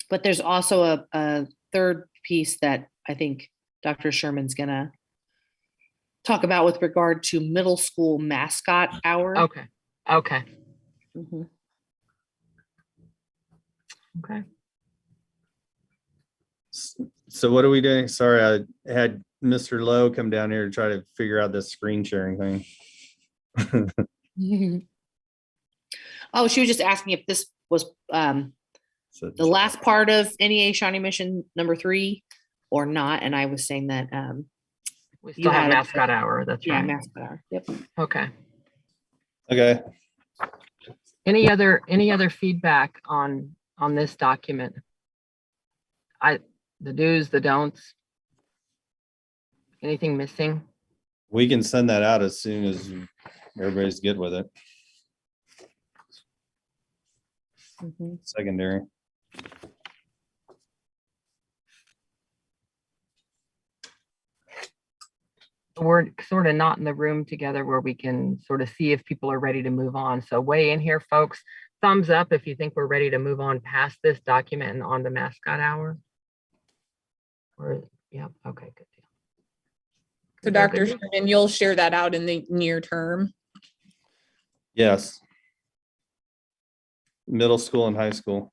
But there's also a third piece that I think Dr. Sherman's gonna talk about with regard to middle school mascot hour. Okay. Mhm. Okay. So what are we doing? Sorry, I had Mr. Lowe come down here to try to figure out this screen sharing thing. Oh, she was just asking if this was So the last part of NEA-Shawnee mission number 3 or not. And I was saying that We you still have had it. mascot hour. That's yeah, right. mascot hour. Yep. Okay. Okay. Any other feedback on this document? The do's, the don'ts. Anything missing? We can send that out as soon as everybody's good with it. Mhm. Secondary. We're sort of not in the room together where we can sort of see if people are ready to move on. So weigh in here, folks. Thumbs up if you think we're ready to move on past this document and on the mascot hour. Or, yeah, okay, good deal. So Dr. Sherman, you'll share that out in the near term. Yes. Middle school and high school.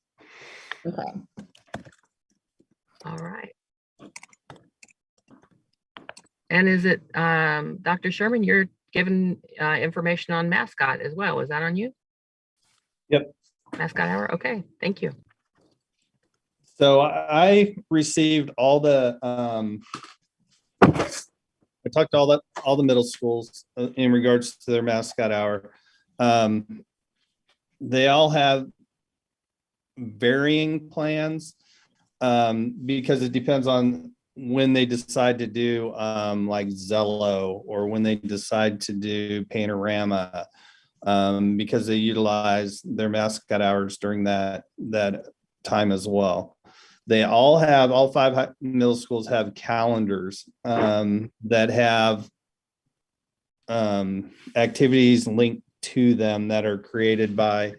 Okay. All right. And is it, Dr. Sherman, you're giving information on mascot as well. Is that on you? Yep. Mascot hour. Okay, thank you. So I received all the, I talked to all the middle schools in regards to their mascot hour. They all have varying plans because it depends on when they decide to do like Zello or when they decide to do Panorama, because they utilize their mascot hours during that time as well. They all 5 middle schools have calendars that have activities linked to them that are created by,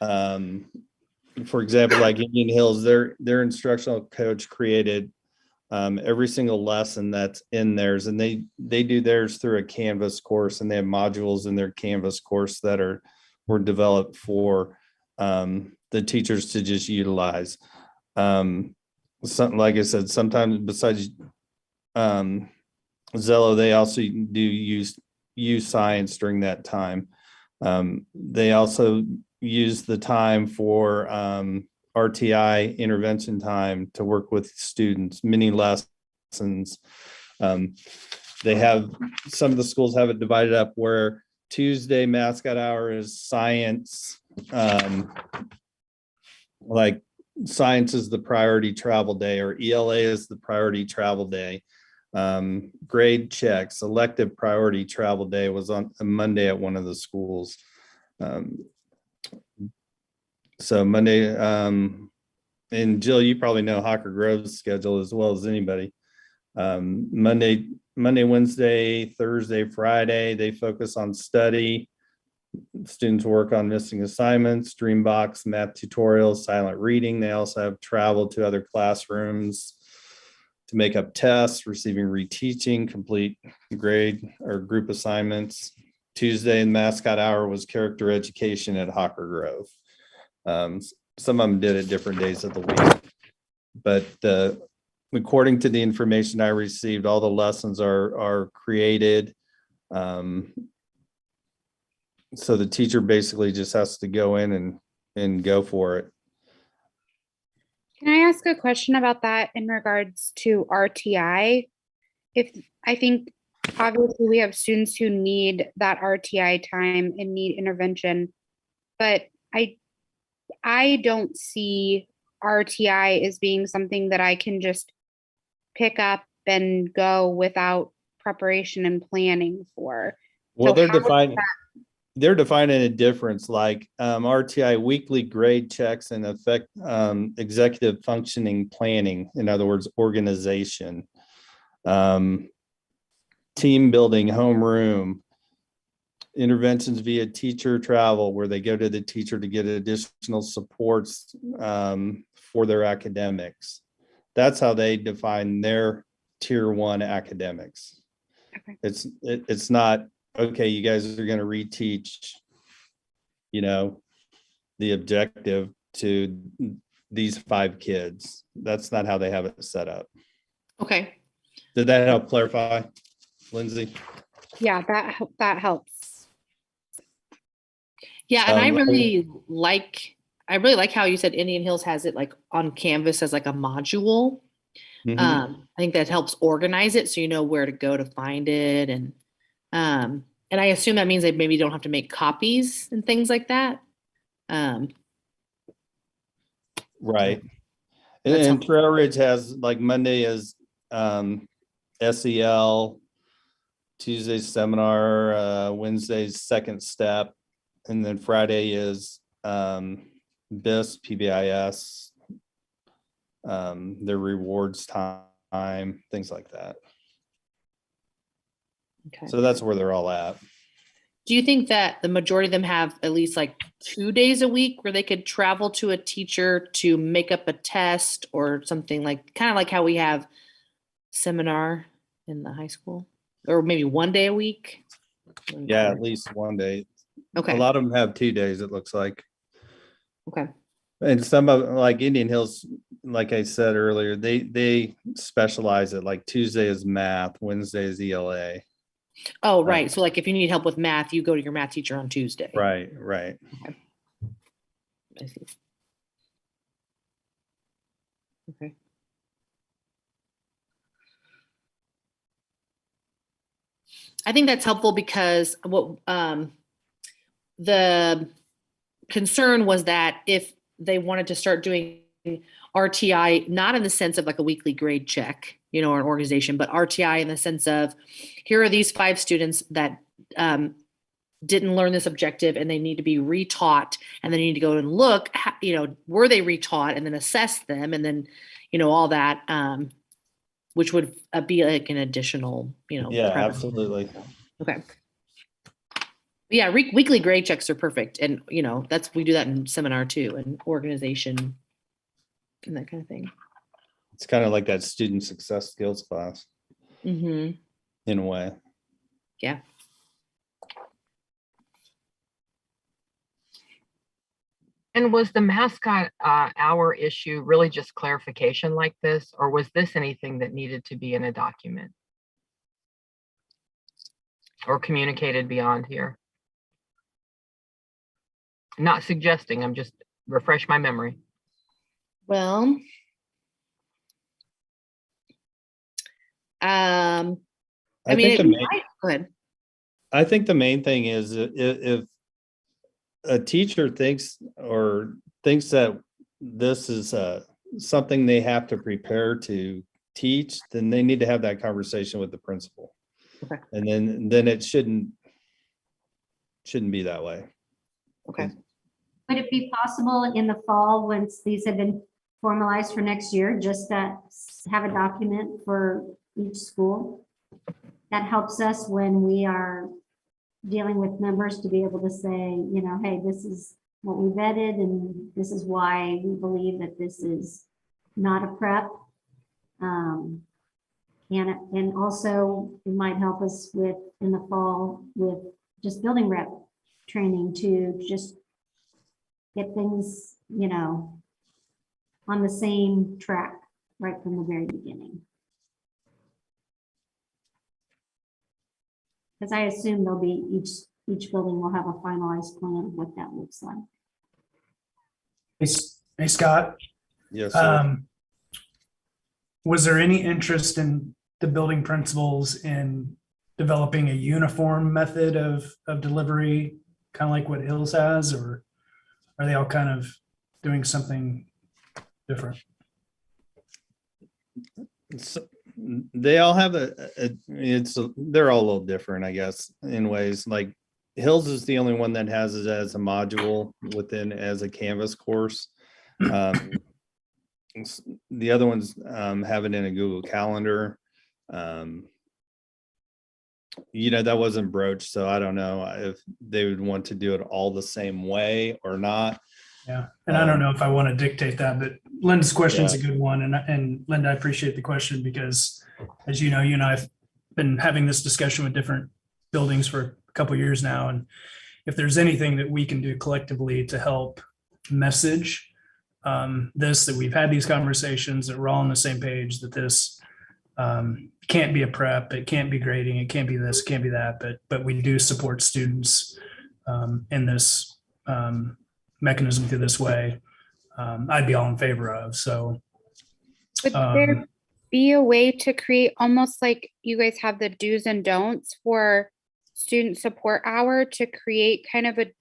for example, like Indian Hills, their instructional coach created every single lesson that's in theirs, and they do theirs through a Canvas course, and they have modules in their Canvas course that were developed for the teachers to just utilize. Something like I said, sometimes besides Zello, they also do use science during that time. They also use the time for RTI intervention time to work with students, mini lessons. They have, some of the schools have it divided up where Tuesday mascot hour is science, like science is the priority travel day, or ELA is the priority travel day. Grade checks, elective priority travel day was on a Monday at one of the schools. So Monday, and Jill, you probably know Hawker Grove's schedule as well as anybody. Monday, Wednesday, Thursday, Friday, they focus on study. Students work on missing assignments, Dreambox, math tutorials, silent reading. They also have travel to other classrooms to make up tests, receiving reteaching, complete grade or group assignments. Tuesday and mascot hour was character education at Hawker Grove. Some of them did it different days of the week, but the according to the information I received, all the lessons are created. So the teacher basically just has to go in and go for it. Can I ask a question about that in regards to RTI? If I think obviously we have students who need that RTI time and need intervention, but I don't see RTI as being something that I can just pick up and go without preparation and planning for. Well, So they're defining a difference, like RTI weekly grade checks and affect executive functioning planning. In other words, organization, team building, homeroom, interventions via teacher travel, where they go to the teacher to get additional supports for their academics. That's how they define their tier 1 academics. Okay. It's not, okay, you guys are going to reteach, the objective to these 5 kids. That's not how they have it set up. Okay. Did that help clarify, Lindsay? yeah, that helps. Yeah, and I really like how you said Indian Hills has it like on Canvas as like a module. Mhm. I think that helps organize it so you know where to go to find it, and I assume that means they maybe don't have to make copies and things like that. Right. That's And helpful. Trail Ridge has, like, Monday is SEL, Tuesday's seminar, Wednesday's second step, and then Friday is BIS, PBIS, their rewards time, things like that. Okay. So that's where they're all at. Do you think that the majority of them have at least like 2 days a week where they could travel to a teacher to make up a test or something, like kind of like how we have seminar in the high school, or maybe 1 day a week? Yeah, at least one day. Okay. A lot of them have 2 days, it looks like. Okay. And some of, like Indian Hills, like I said earlier, they specialize it. Like Tuesday is math, Wednesday is ELA. Oh, right. So like if you need help with math, you go to your math teacher on Tuesday. Right. Okay. I see. Okay. I think that's helpful because what the concern was that if they wanted to start doing RTI, not in the sense of like a weekly grade check, or an organization, but RTI in the sense of, here are these 5 students that didn't learn this objective and they need to be retaught, and then you need to go and look, were they retaught, and then assess them, and then, all that, which would be like an additional, Yeah, premise. absolutely. Okay. Yeah, weekly grade checks are perfect, and we do that in seminar too, and organization and that kind of thing. It's kind of like that student success skills class Mm-hmm. in a way. Yeah. And was the mascot hour issue really just clarification like this, or was this anything that needed to be in a document or communicated beyond here? Not suggesting, I'm just refresh my memory. Well, I mean, go ahead. I think the main thing is if a teacher thinks that this is something they have to prepare to teach, then they need to have that conversation with the principal. Okay. And then it shouldn't be that way. Okay. Would it be possible in the fall, once these have been formalized for next year, just to have a document for each school that helps us when we are dealing with members, to be able to say, hey, this is what we vetted and this is why we believe that this is not a prep. And also it might help us with in the fall with just building rep training to just get things, on the same track right from the very beginning. Because I assume there'll be each building will have a finalized plan of what that looks like. Hey, Scott, Yes, sir. was there any interest in the building principals in developing a uniform method of delivery, kind of like what Hills has, or are they all kind of doing something different? So they all have they're all a little different, I guess, in ways. Like Hills is the only one that has it as a module within as a Canvas course. The other ones have it in a Google Calendar. That wasn't broached, so I don't know if they would want to do it all the same way or not. Yeah, and I don't know if I want to dictate that, but Linda's question is a good one. And Linda, I appreciate the question because, as you know, you and I have been having this discussion with different buildings for a couple of years now. And if there's anything that we can do collectively to help message that we've had these conversations, that we're all on the same page, that this can't be a prep, it can't be grading, it can't be this, it can't be that, but we do support students in this mechanism through this way, I'd be all in favor of. So would there be a way to create almost like you guys have the do's and don'ts for student support hour, to create kind of a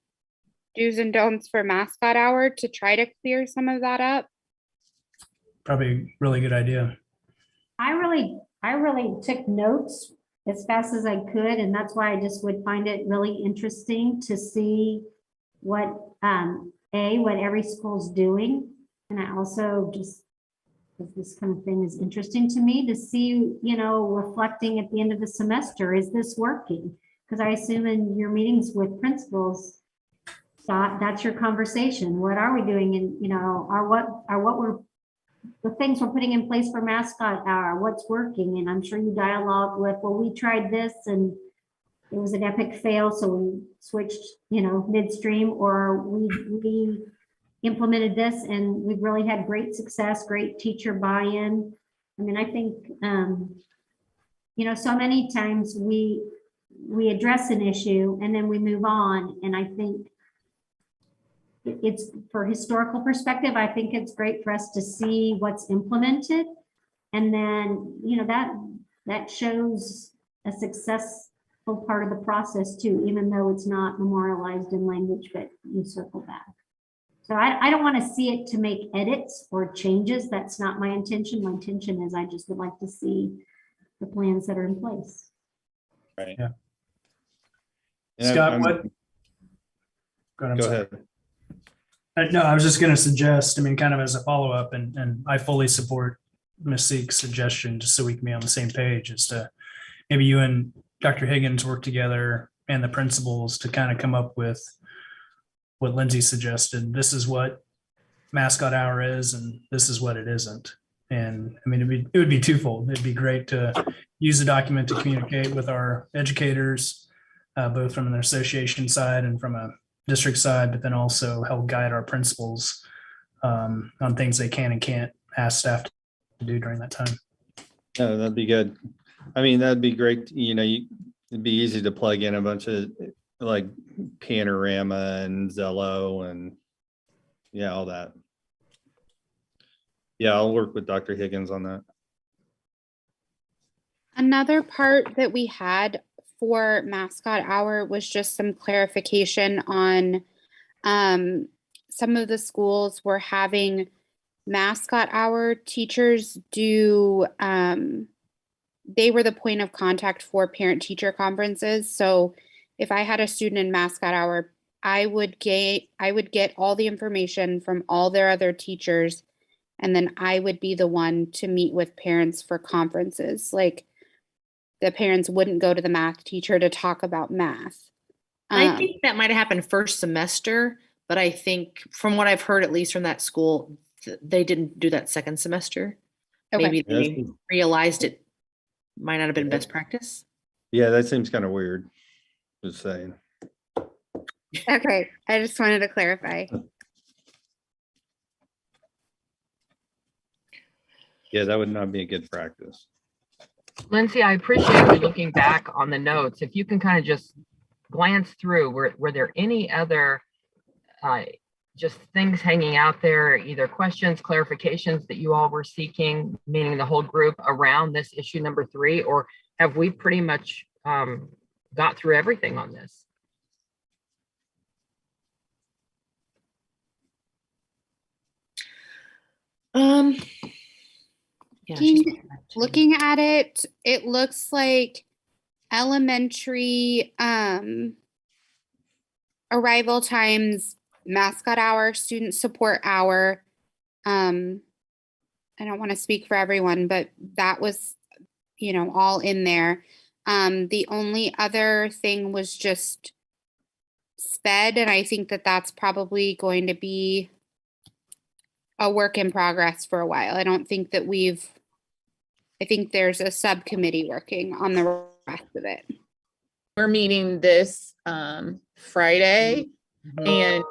do's and don'ts for mascot hour to try to clear some of that up? Probably a really good idea. I really took notes as fast as I could, and that's why I just would find it really interesting to see what what every school's doing. And I also just, because this kind of thing is interesting to me, to see, reflecting at the end of the semester, is this working? Because I assume in your meetings with principals, Scott, that's your conversation. What are we doing? And, the things we're putting in place for mascot hour, what's working? And I'm sure you dialogue with, well, we tried this and it was an epic fail, so we switched, midstream, or we implemented this and we've really had great success, great teacher buy-in. I mean, I think, so many times we address an issue and then we move on. And I think it's, for historical perspective, I think it's great for us to see what's implemented. And then, that shows a successful part of the process too, even though it's not memorialized in language, but you circle back. So I don't want to see it to make edits or changes. That's not my intention. My intention is I just would like to see the plans that are in place. Right. Yeah. And Scott, what? Go ahead. No, I was just going to suggest, kind of as a follow-up, and I fully support Ms. Seek's suggestion, just so we can be on the same page, is to maybe you and Dr. Higgins work together and the principals to kind of come up with what Lindsay suggested. This is what mascot hour is, and this is what it isn't. And it would be twofold. It'd be great to use the document to communicate with our educators, both from an association side and from a district side, but then also help guide our principals on things they can and can't ask staff to do during that time. No, that'd be good. That'd be great. It'd be easy to plug in a bunch of like Panorama and Zello and all that. Yeah, I'll work with Dr. Higgins on that. Another part that we had for mascot hour was just some clarification on some of the schools were having mascot hour teachers do, they were the point of contact for parent teacher conferences. So if I had a student in mascot hour, I would get all the information from all their other teachers, and then I would be the one to meet with parents for conferences. Like, the parents wouldn't go to the math teacher to talk about math. I think that might have happened first semester, but I think from what I've heard, at least from that school, they didn't do that second semester. Okay. Maybe they realized it might not have been best practice. Yeah, that seems kind of weird. Just saying. Okay, I just wanted to clarify. Yeah, that would not be a good practice. Lindsay, I appreciate you looking back on the notes. If you can kind of just glance through, were there any other just things hanging out there, either questions, clarifications that you all were seeking, meaning the whole group around this issue number 3, or have we pretty much got through everything on this? Yeah, Looking at it, it looks like elementary arrival times, mascot hour, student support hour. I don't want to speak for everyone, but that was, all in there. The only other thing was just SPED, and I think that that's probably going to be a work in progress for a while. I don't think that I think there's a subcommittee working on the rest of it. We're meeting this Friday, and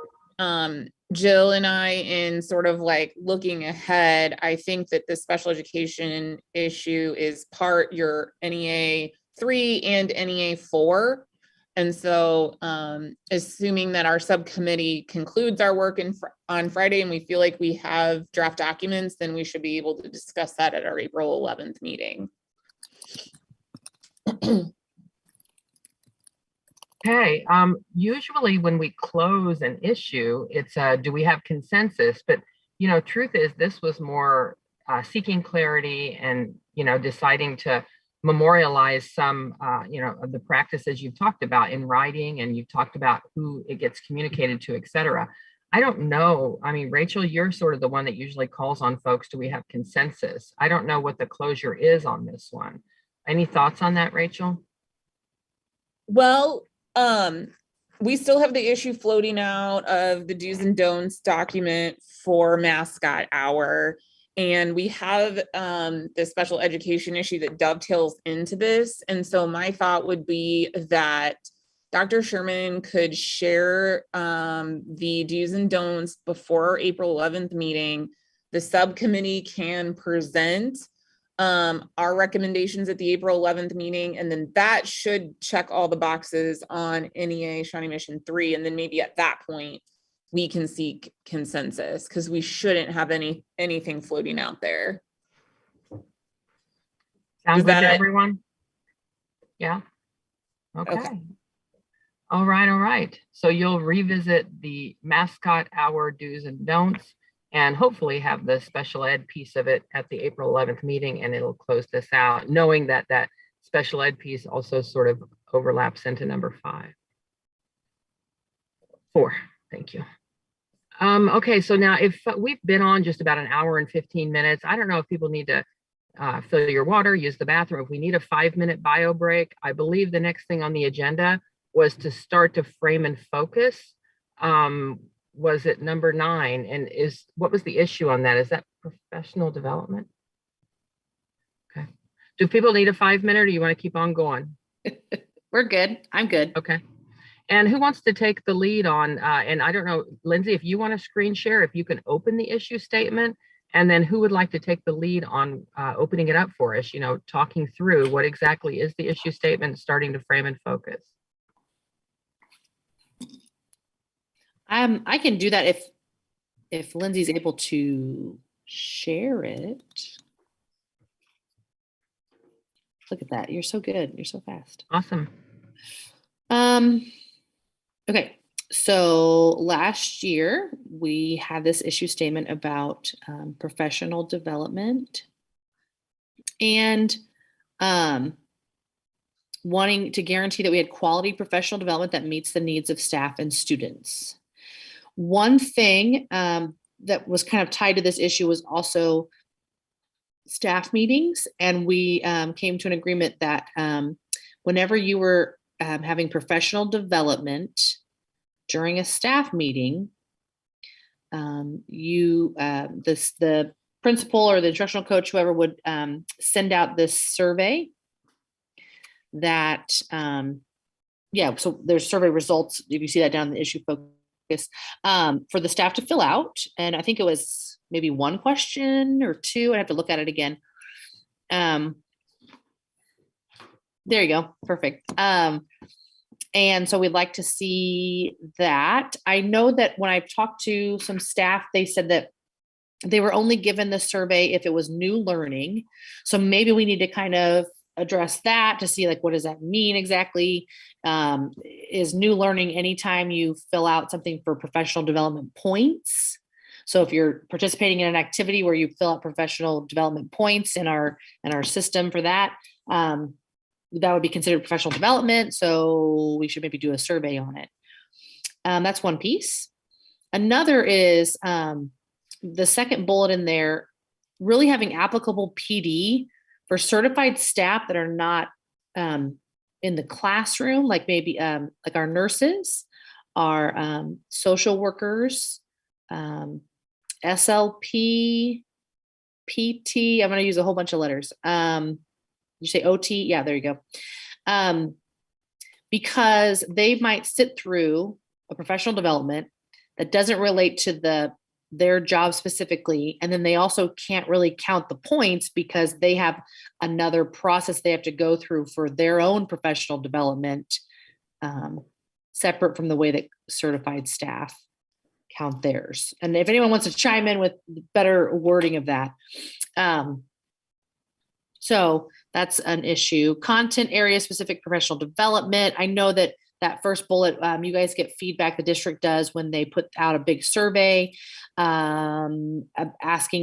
Jill and I, in sort of like looking ahead, I think that the special education issue is part your NEA 3 and NEA 4. And so assuming that our subcommittee concludes our work on Friday and we feel like we have draft documents, then we should be able to discuss that at our April 11th meeting. Okay, usually when we close an issue, it's do we have consensus? But, truth is this was more seeking clarity and, deciding to memorialize some, of the practices you've talked about in writing, and you've talked about who it gets communicated to, et cetera. I don't know. I mean, Rachel, you're sort of the one that usually calls on folks. Do we have consensus? I don't know what the closure is on this one. Any thoughts on that, Rachel? Well, we still have the issue floating out of the do's and don'ts document for mascot hour. And we have the special education issue that dovetails into this. And so my thought would be that Dr. Sherman could share the do's and don'ts before our April 11th meeting. The subcommittee can present our recommendations at the April 11th meeting, and then that should check all the boxes on NEA-Shawnee Mission 3. And then maybe at that point, we can seek consensus, because we shouldn't have anything floating out there. Sounds good to everyone? Yeah. Okay. All right. So you'll revisit the mascot hour do's and don'ts, and hopefully have the special ed piece of it at the April 11th meeting, and it'll close this out, knowing that that special ed piece also sort of overlaps into number 4. Thank you. Okay, so now if we've been on just about an hour and 15 minutes, I don't know if people need to fill your water, use the bathroom. If we need a 5-minute bio break, I believe the next thing on the agenda was to start to frame and focus. Was it number 9? And what was the issue on that? Is that professional development? Okay. Do people need a 5-minute, or do you want to keep on going? We're good. I'm good. Okay. And who wants to take the lead on, and I don't know, Lindsay, if you want to screen share, if you can open the issue statement, and then who would like to take the lead on opening it up for us, talking through what exactly is the issue statement, starting to frame and focus. I can do that if Lindsay's able to share it. Look at that. You're so good. You're so fast. Awesome. Okay. So last year we had this issue statement about professional development and wanting to guarantee that we had quality professional development that meets the needs of staff and students. One thing that was kind of tied to this issue was also staff meetings. And we came to an agreement that whenever you were having professional development during a staff meeting, the principal or the instructional coach, whoever, would send out this survey that, so there's survey results. You can see that down in the issue focus for the staff to fill out. And I think it was maybe one question or two. I have to look at it again. There you go. Perfect. And so we'd like to see that. I know that when I've talked to some staff, they said that they were only given the survey if it was new learning. So maybe we need to kind of address that to see, like, what does that mean exactly? Is new learning anytime you fill out something for professional development points? So if you're participating in an activity where you fill out professional development points in our system for that, that would be considered professional development. So we should maybe do a survey on it. That's one piece. Another is the second bullet in there, really having applicable PD for certified staff that are not in the classroom, like maybe like our nurses, our social workers, SLP, PT. I'm going to use a whole bunch of letters. You say OT? Yeah, there you go. Because they might sit through a professional development that doesn't relate to their job specifically. And then they also can't really count the points because they have another process they have to go through for their own professional development, separate from the way that certified staff count theirs. And if anyone wants to chime in with better wording of that. So that's an issue. Content area specific professional development. I know that first bullet, you guys get feedback, the district does, when they put out a big survey, asking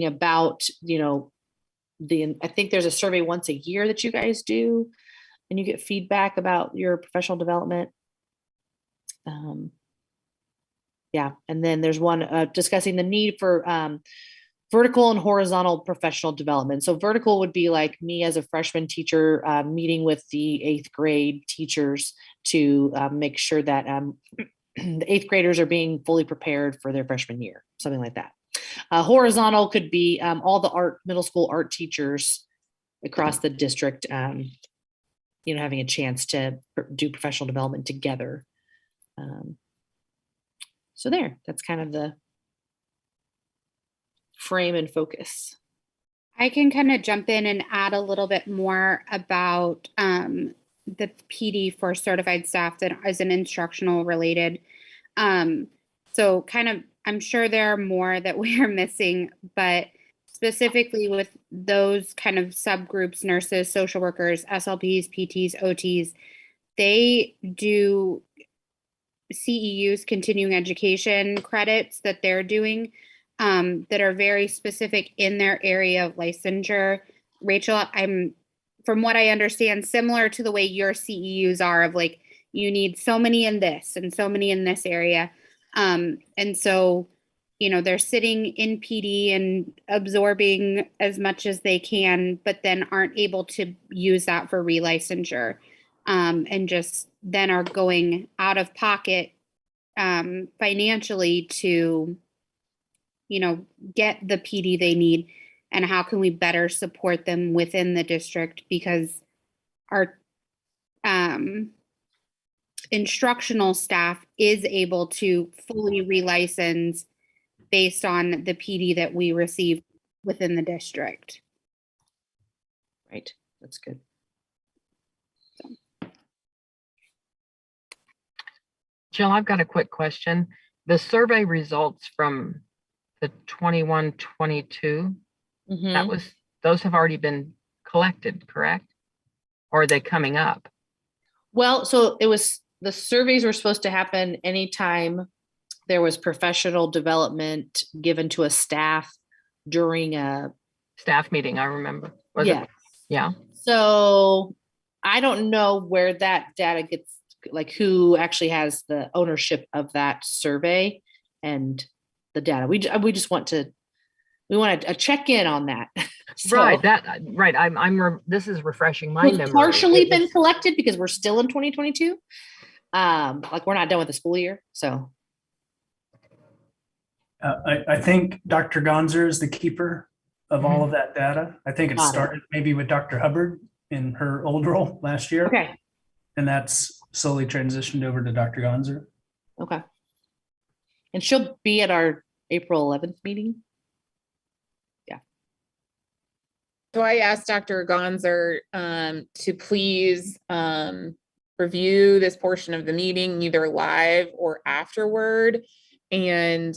about, I think there's a survey once a year that you guys do, and you get feedback about your professional development. Yeah, and then there's one discussing the need for vertical and horizontal professional development. So vertical would be like me as a freshman teacher meeting with the 8th grade teachers to make sure that the 8th graders are being fully prepared for their freshman year, something like that. Horizontal could be all the middle school art teachers across the district, having a chance to do professional development together. So that's kind of the frame and focus. I can kind of jump in and add a little bit more about the PD for certified staff that isn't instructional related. So kind of, I'm sure there are more that we are missing, but specifically with those kind of subgroups, nurses, social workers, SLPs, PTs, OTs, they do CEUs, continuing education credits that they're doing that are very specific in their area of licensure. Rachel, from what I understand, similar to the way your CEUs are of like, you need so many in this and so many in this area. And so, they're sitting in PD and absorbing as much as they can, but then aren't able to use that for relicensure, and just then are going out of pocket financially to, get the PD they need. And how can we better support them within the district, because our instructional staff is able to fully relicense based on the PD that we receive within the district. Right, that's good. Jill, I've got a quick question. The survey results from the 21-22, those have already been collected, correct? Or are they coming up? Well, so the surveys were supposed to happen anytime there was professional development given to a staff during a staff meeting, I remember. Yeah. So I don't know where that data gets, like who actually has the ownership of that survey and the data. We just want a check in on that. So, right. This is refreshing my memory. Partially been collected because we're still in 2022. Like we're not done with the school year. So I think Dr. Gonzer is the keeper of all of that data. I think it started maybe with Dr. Hubbard in her old role last year. Okay. And that's slowly transitioned over to Dr. Gonzer. Okay. And she'll be at our April 11th meeting. So I asked Dr. Gonzer to please review this portion of the meeting, either live or afterward. And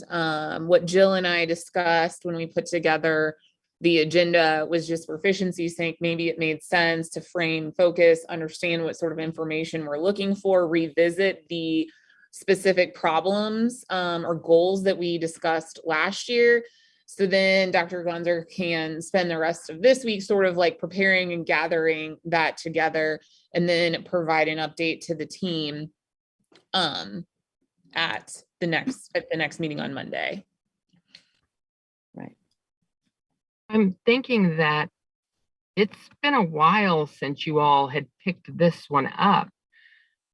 what Jill and I discussed when we put together the agenda was just for efficiency's sake, maybe it made sense to frame, focus, understand what sort of information we're looking for, revisit the specific problems or goals that we discussed last year. So then Dr. Gonzer can spend the rest of this week sort of like preparing and gathering that together, and then provide an update to the team at the next meeting on Monday. Right. I'm thinking that it's been a while since you all had picked this one up,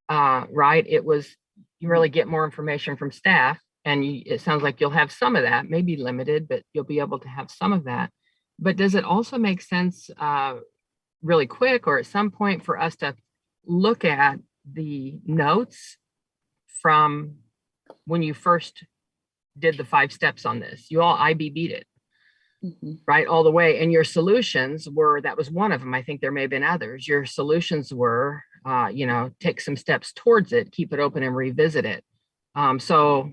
right? It was, you really get more information from staff, and it sounds like you'll have some of that, maybe limited, but you'll be able to have some of that. But does it also make sense really quick or at some point for us to look at the notes from when you first did the 5 steps on this? You all IBB'd it, right, all the way. And your solutions were, that was one of them. I think there may have been others. Your solutions were, take some steps towards it, keep it open and revisit it. So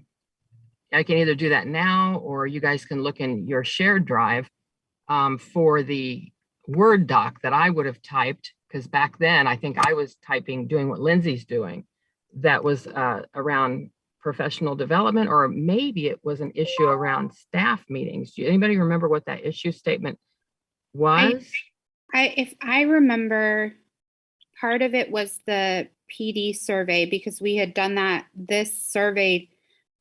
I can either do that now, or you guys can look in your shared drive for the Word doc that I would have typed, because back then I think I was doing what Lindsay's doing. That was around professional development, or maybe it was an issue around staff meetings. Do anybody remember what that issue statement was? If I remember, part of it was the PD survey, because we had done this survey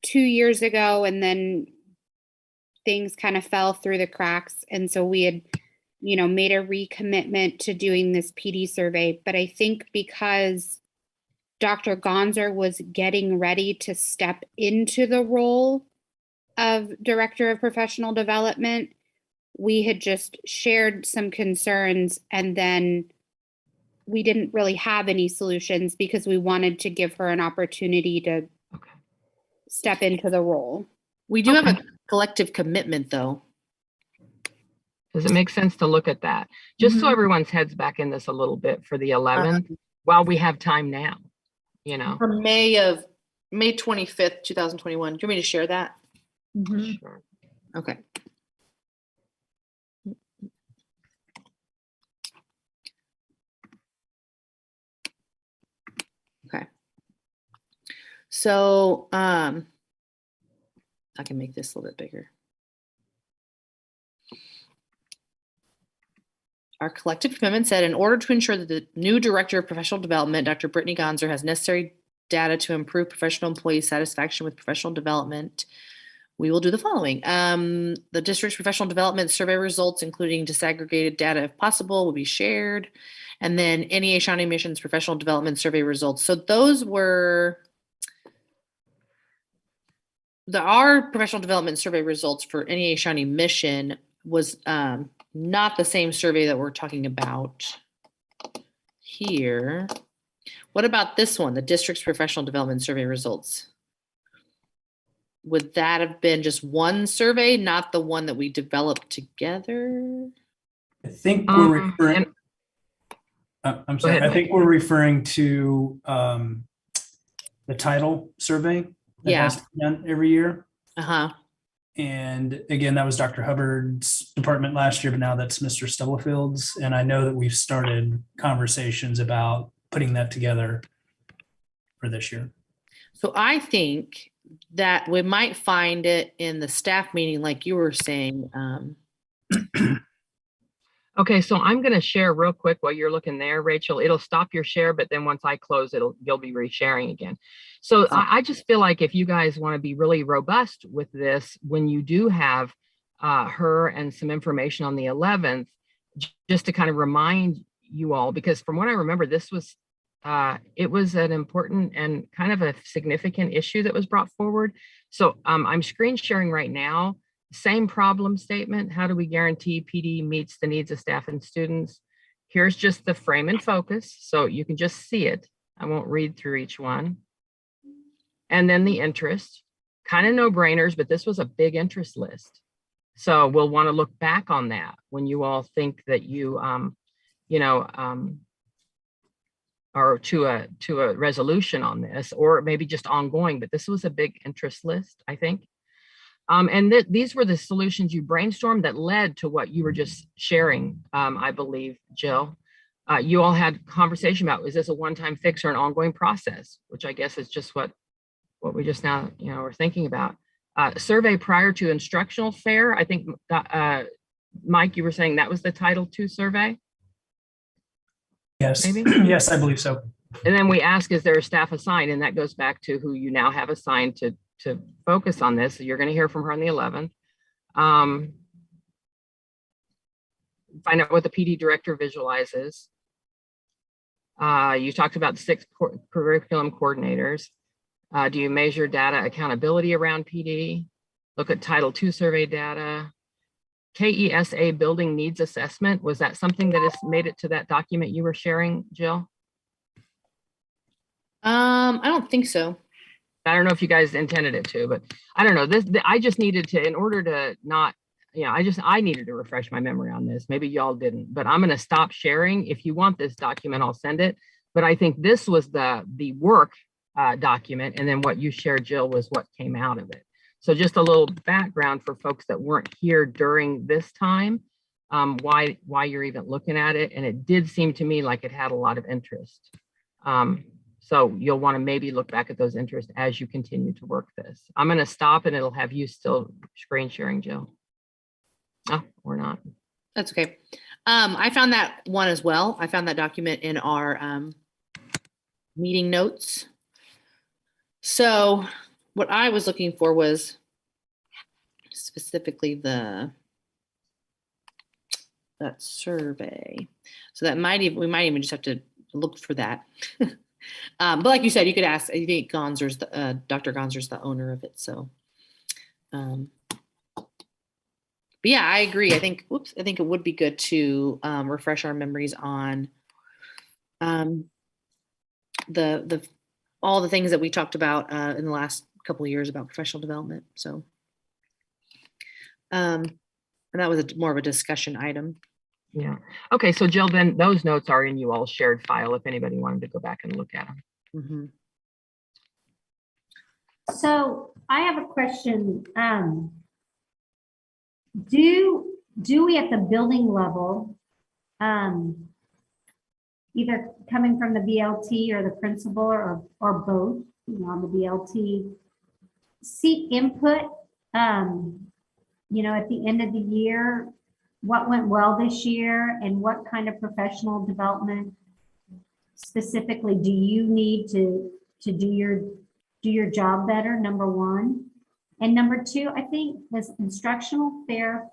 2 years ago, and then things kind of fell through the cracks. And so we had, made a recommitment to doing this PD survey. But I think because Dr. Gonzer was getting ready to step into the role of Director of Professional Development, we had just shared some concerns, and then we didn't really have any solutions because we wanted to give her an opportunity to step into the role. We do have a collective commitment, though. Does it make sense to look at that? Just so everyone's heads back in this a little bit for the 11th, while we have time now, For May 25th, 2021. Do you want me to share that? Sure. Okay. Okay. So I can make this a little bit bigger. Our collective commitment said, in order to ensure that the new Director of Professional Development, Dr. Brittany Gonzer, has necessary data to improve professional employee satisfaction with professional development, we will do the following. The district's professional development survey results, including disaggregated data if possible, will be shared. And then NEA-Shawnee Mission's professional development survey results. So those were our professional development survey results for NEA-Shawnee Mission was not the same survey that we're talking about here. What about this one, the district's professional development survey results? Would that have been just one survey, not the one that we developed together? I think we're referring. I'm sorry. I think we're referring to the title survey that has to be done every year. And again, that was Dr. Hubbard's department last year, but now that's Mr. Stubblefield's. And I know that we've started conversations about putting that together for this year. So I think that we might find it in the staff meeting, like you were saying. Okay, so I'm going to share real quick while you're looking there, Rachel. It'll stop your share, but then once I close, you'll be resharing again. So I just feel like if you guys want to be really robust with this, when you do have her and some information on the 11th, just to kind of remind you all, because from what I remember, this was it was an important and kind of a significant issue that was brought forward. So I'm screen sharing right now. Same problem statement. How do we guarantee PD meets the needs of staff and students? Here's just the frame and focus, so you can just see it. I won't read through each one. And then the interest, kind of no brainers, but this was a big interest list. So we'll want to look back on that when you all think that you, or to a resolution on this, or maybe just ongoing, but this was a big interest list, I think. And these were the solutions you brainstormed that led to what you were just sharing, I believe, Jill. You all had conversation about, is this a one-time fix or an ongoing process? Which I guess is just what we just now, we're thinking about. Survey prior to instructional fair. I think, Mike, you were saying that was the Title II survey? Yes, Maybe? yes, I believe so. And then we ask, is there a staff assigned? And that goes back to who you now have assigned to focus on this. So you're going to hear from her on the 11th. Find out what the PD director visualizes. You talked about the 6 curriculum coordinators. Do you measure data accountability around PD? Look at Title II survey data. KESA building needs assessment. Was that something that has made it to that document you were sharing, Jill? I don't think so. I don't know if you guys intended it to, but I don't know. I just needed to, in order to not, I needed to refresh my memory on this. Maybe y'all didn't, but I'm going to stop sharing. If you want this document, I'll send it. But I think this was the work document, and then what you shared, Jill, was what came out of it. So just a little background for folks that weren't here during this time, why you're even looking at it. And it did seem to me like it had a lot of interest. So you'll want to maybe look back at those interests as you continue to work this. I'm going to stop and it'll have you still screen sharing, Jill. Oh, or not. That's okay. I found that one as well. I found that document in our meeting notes. So what I was looking for was specifically that survey. So that we might even just have to look for that. But like you said, you could ask. I think Gonzer's Dr. Gonzer's the owner of it. So, but yeah, I agree. I think it would be good to refresh our memories on all the things that we talked about in the last couple of years about professional development. So, and that was more of a discussion item. Yeah. Okay. So Jill, then those notes are in you all shared file if anybody wanted to go back and look at them. Mm-hmm. So I have a question. Do we at the building level, either coming from the BLT or the principal or both, on the BLT, seek input, at the end of the year, what went well this year and what kind of professional development specifically do you need to do your job better, number one. And number two, I think this instructional fair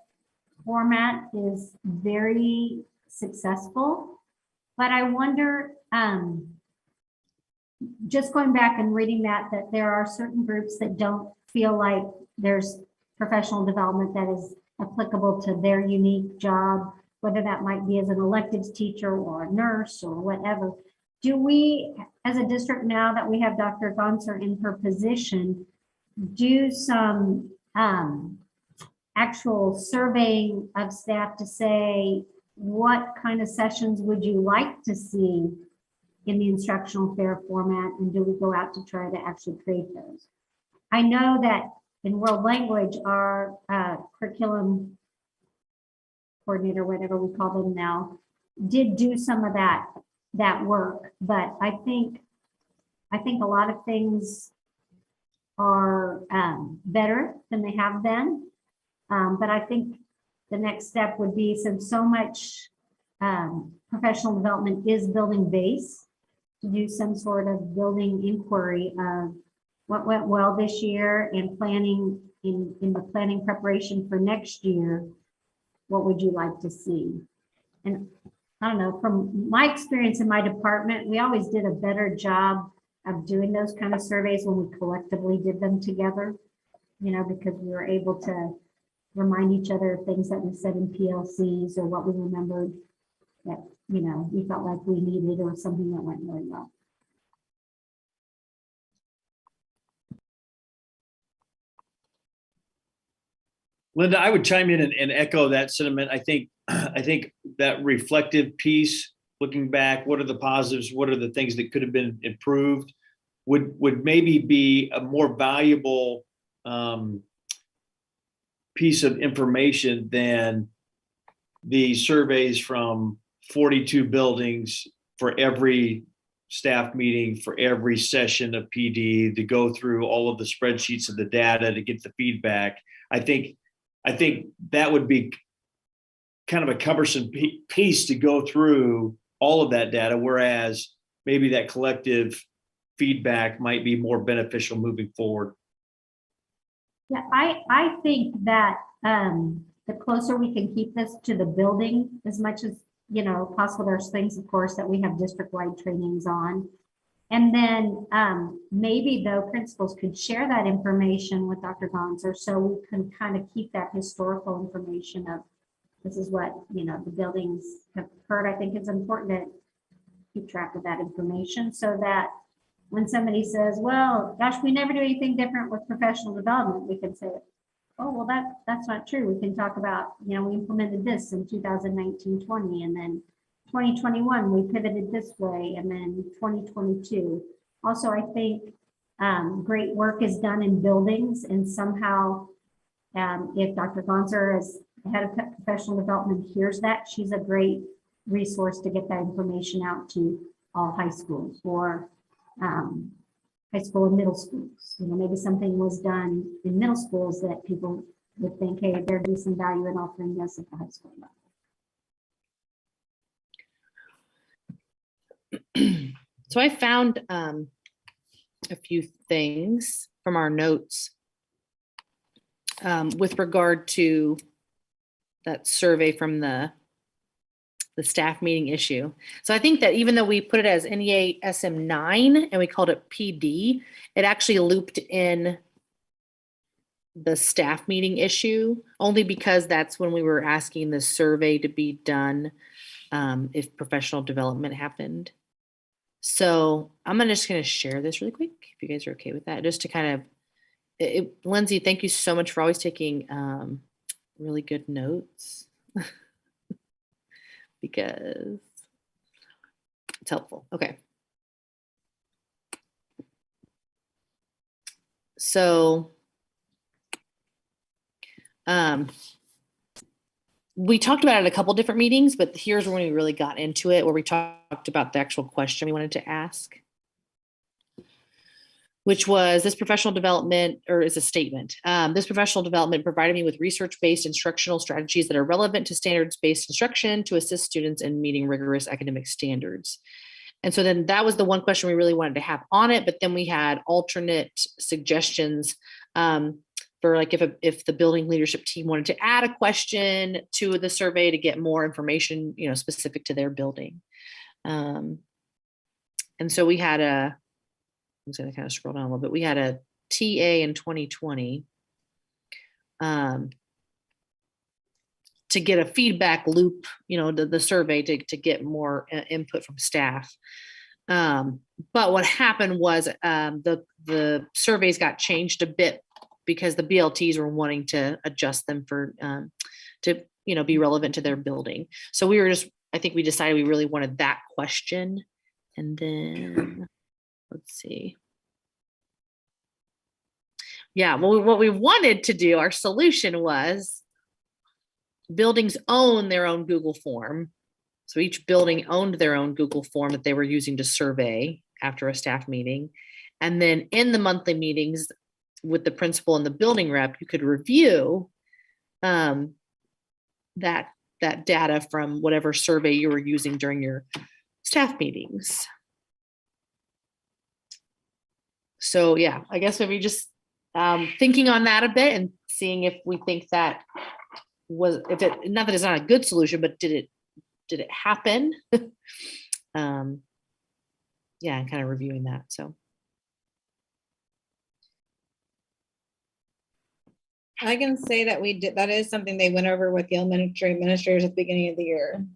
format is very successful, but I wonder, just going back and reading that there are certain groups that don't feel like there's professional development that is applicable to their unique job, whether that might be as an electives teacher or a nurse or whatever. Do we, as a district, now that we have Dr. Gonser in her position, do some actual surveying of staff to say, what kind of sessions would you like to see in the instructional fair format, and do we go out to try to actually create those? I know that in world language, our curriculum coordinator, whatever we call them now, did do some of that work, but I think a lot of things are better than they have been. But I think the next step would be, since so much professional development is building base, to do some sort of building inquiry of what went well this year and planning in the planning preparation for next year. What would you like to see? And I don't know, from my experience in my department, we always did a better job of doing those kind of surveys when we collectively did them together, because we were able to remind each other of things that we said in PLCs or what we remembered that, we felt like we needed, or something that went really well. Linda, I would chime in and echo that sentiment. I think that reflective piece, looking back, what are the positives? What are the things that could have been improved? Would maybe be a more valuable piece of information than the surveys from 42 buildings for every staff meeting, for every session of PD, to go through all of the spreadsheets of the data to get the feedback. I think that would be kind of a cumbersome piece to go through all of that data, whereas maybe that collective feedback might be more beneficial moving forward. Yeah, I think that the closer we can keep this to the building, as much as possible. There's things, of course, that we have district-wide trainings on. And then maybe though principals could share that information with Dr. Gonzer, so we can kind of keep that historical information of this is what the buildings have heard. I think it's important to keep track of that information so that when somebody says, well, gosh, we never do anything different with professional development, we can say, oh, well, that's not true. We can talk about, we implemented this in 2019-20, and then 2021, we pivoted this way, and then 2022. Also, I think great work is done in buildings, and somehow if Dr. Gonzer, as head of professional development, hears that, she's a great resource to get that information out to all high schools or high school and middle schools. Maybe something was done in middle schools that people would think, hey, there'd be some value in offering this at the high school level. So I found a few things from our notes with regard to that survey from the staff meeting issue. So I think that even though we put it as NEA-SM9 and we called it PD, it actually looped in the staff meeting issue, only because that's when we were asking the survey to be done if professional development happened. So I'm just going to share this really quick, if you guys are okay with that, just to kind of, Lindsay, thank you so much for always taking really good notes. Because it's helpful. Okay. So we talked about it at a couple different meetings, but here's when we really got into it, where we talked about the actual question we wanted to ask, which was this professional development, or is a statement. This professional development provided me with research-based instructional strategies that are relevant to standards-based instruction to assist students in meeting rigorous academic standards. And so then that was the one question we really wanted to have on it, but then we had alternate suggestions for like if the building leadership team wanted to add a question to the survey to get more information, specific to their building. And so we had I'm just going to kind of scroll down a little bit. We had a TA in 2020 to get a feedback loop, the survey to get more input from staff. But what happened was the surveys got changed a bit because the BLTs were wanting to adjust them for to be relevant to their building. So I think we decided we really wanted that question, and then. Let's see. Yeah, well, what we wanted to do, our solution was buildings own their own Google form. So each building owned their own Google form that they were using to survey after a staff meeting. And then in the monthly meetings with the principal and the building rep, you could review that data from whatever survey you were using during your staff meetings. So yeah, I guess maybe just thinking on that a bit and seeing if we think that was, not that it's not a good solution, but did it happen? Yeah, and kind of reviewing that. So I can say that we did, that is something they went over with the elementary administrators at the beginning of the year.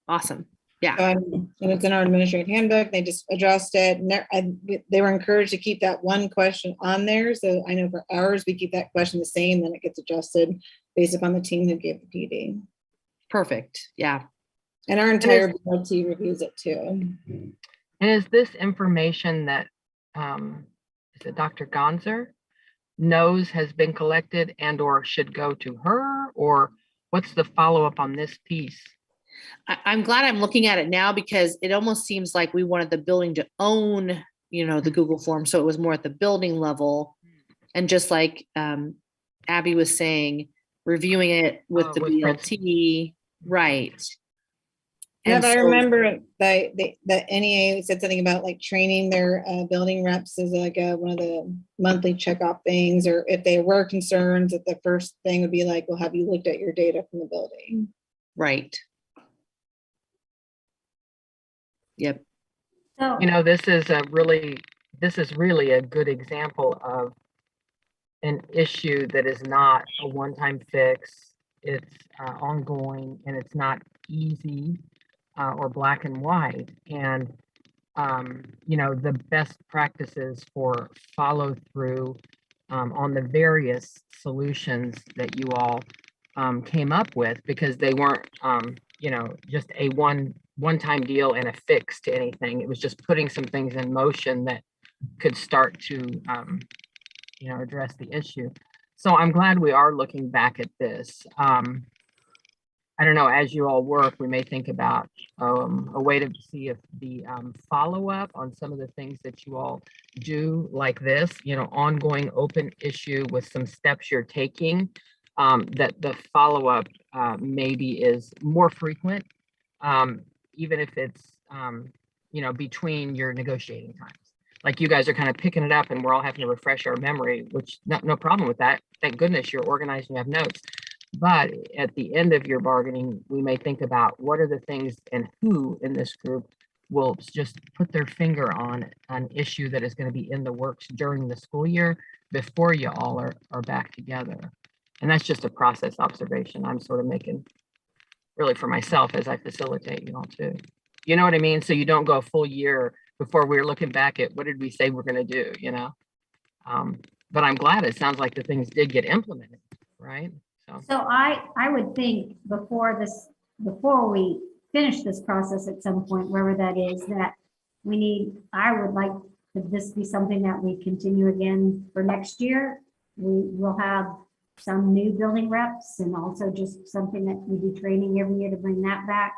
Awesome. Yeah. And it's in our administrative handbook. They just addressed it. And they were encouraged to keep that one question on there. So I know for ours, we keep that question the same, then it gets adjusted based upon the team who gave the PD. Perfect. Yeah. And our entire BLT reviews it too. And is this information that, is it Dr. Gonzer knows has been collected and or should go to her, or what's the follow-up on this piece? I'm glad I'm looking at it now because it almost seems like we wanted the building to own, the Google form. So it was more at the building level. And just like Abby was saying, reviewing it with the BLT. Right. Yeah, And but I so- remember the NEA said something about like training their building reps as like one of the monthly checkoff things, or if they were concerned, that the first thing would be like, well, have you looked at your data from the building? Right. Yep. So, This is really a good example of an issue that is not a one-time fix. It's ongoing, and it's not easy or black and white. And the best practices for follow through on the various solutions that you all came up with, because they weren't just a one-time deal and a fix to anything. It was just putting some things in motion that could start to address the issue. So I'm glad we are looking back at this. I don't know, as you all work, we may think about a way to see if the follow-up on some of the things that you all do like this, ongoing open issue with some steps you're taking, that the follow-up maybe is more frequent, even if it's, between your negotiating times. Like you guys are kind of picking it up and we're all having to refresh our memory, which no problem with that. Thank goodness you're organized and you have notes. But at the end of your bargaining, we may think about what are the things and who in this group will just put their finger on an issue that is going to be in the works during the school year before you all are back together. And that's just a process observation I'm sort of making really for myself as I facilitate you all too. You know what I mean? So you don't go a full year before we're looking back at what did we say we're going to do, but I'm glad it sounds like the things did get implemented, right? So I would think before we finish this process at some point, wherever that is, that I would like to this be something that we continue again for next year. We will have some new building reps and also just something that we do training every year to bring that back.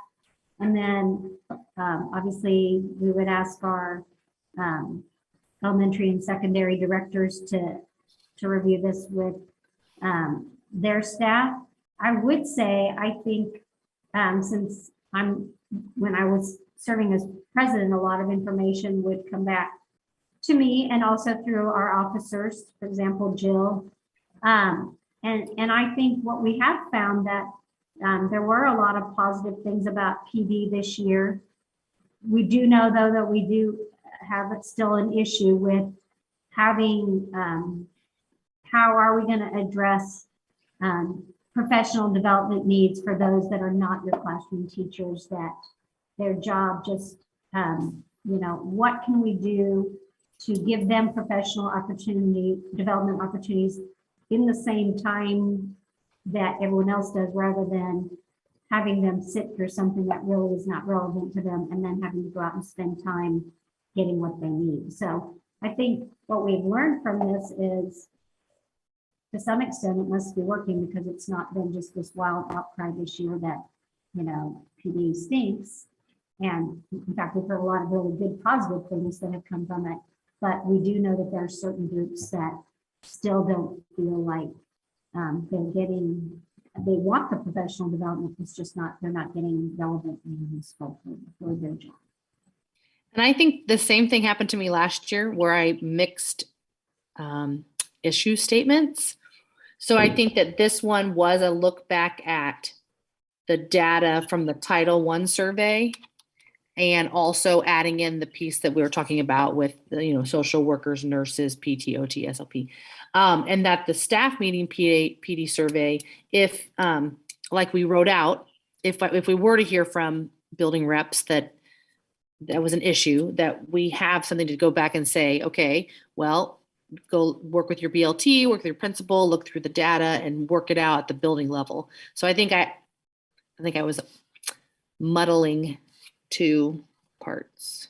And then obviously we would ask our elementary and secondary directors to review this with their staff. I would say, I think since when I was serving as president, a lot of information would come back to me and also through our officers, for example, Jill. And I think what we have found that there were a lot of positive things about PD this year. We do know, though, that we do have still an issue with having, how are we going to address professional development needs for those that are not your classroom teachers, that their job just, what can we do to give them professional development opportunities in the same time that everyone else does, rather than having them sit through something that really is not relevant to them and then having to go out and spend time getting what they need. So I think what we've learned from this is, to some extent, it must be working, because it's not been just this wild outcry this year that, PD stinks. And in fact, we've heard a lot of really good positive things that have come from it. But we do know that there are certain groups that still don't feel like they want the professional development. It's just they're not getting relevant and useful for their job. And I think the same thing happened to me last year where I mixed issue statements. So I think that this one was a look back at the data from the Title I survey, and also adding in the piece that we were talking about with, social workers, nurses, PT, OT, SLP, and that the staff meeting PD survey, if like we wrote out, if we were to hear from building reps that was an issue, that we have something to go back and say, okay, well, go work with your BLT, work with your principal, look through the data and work it out at the building level. So I think I was muddling two parts,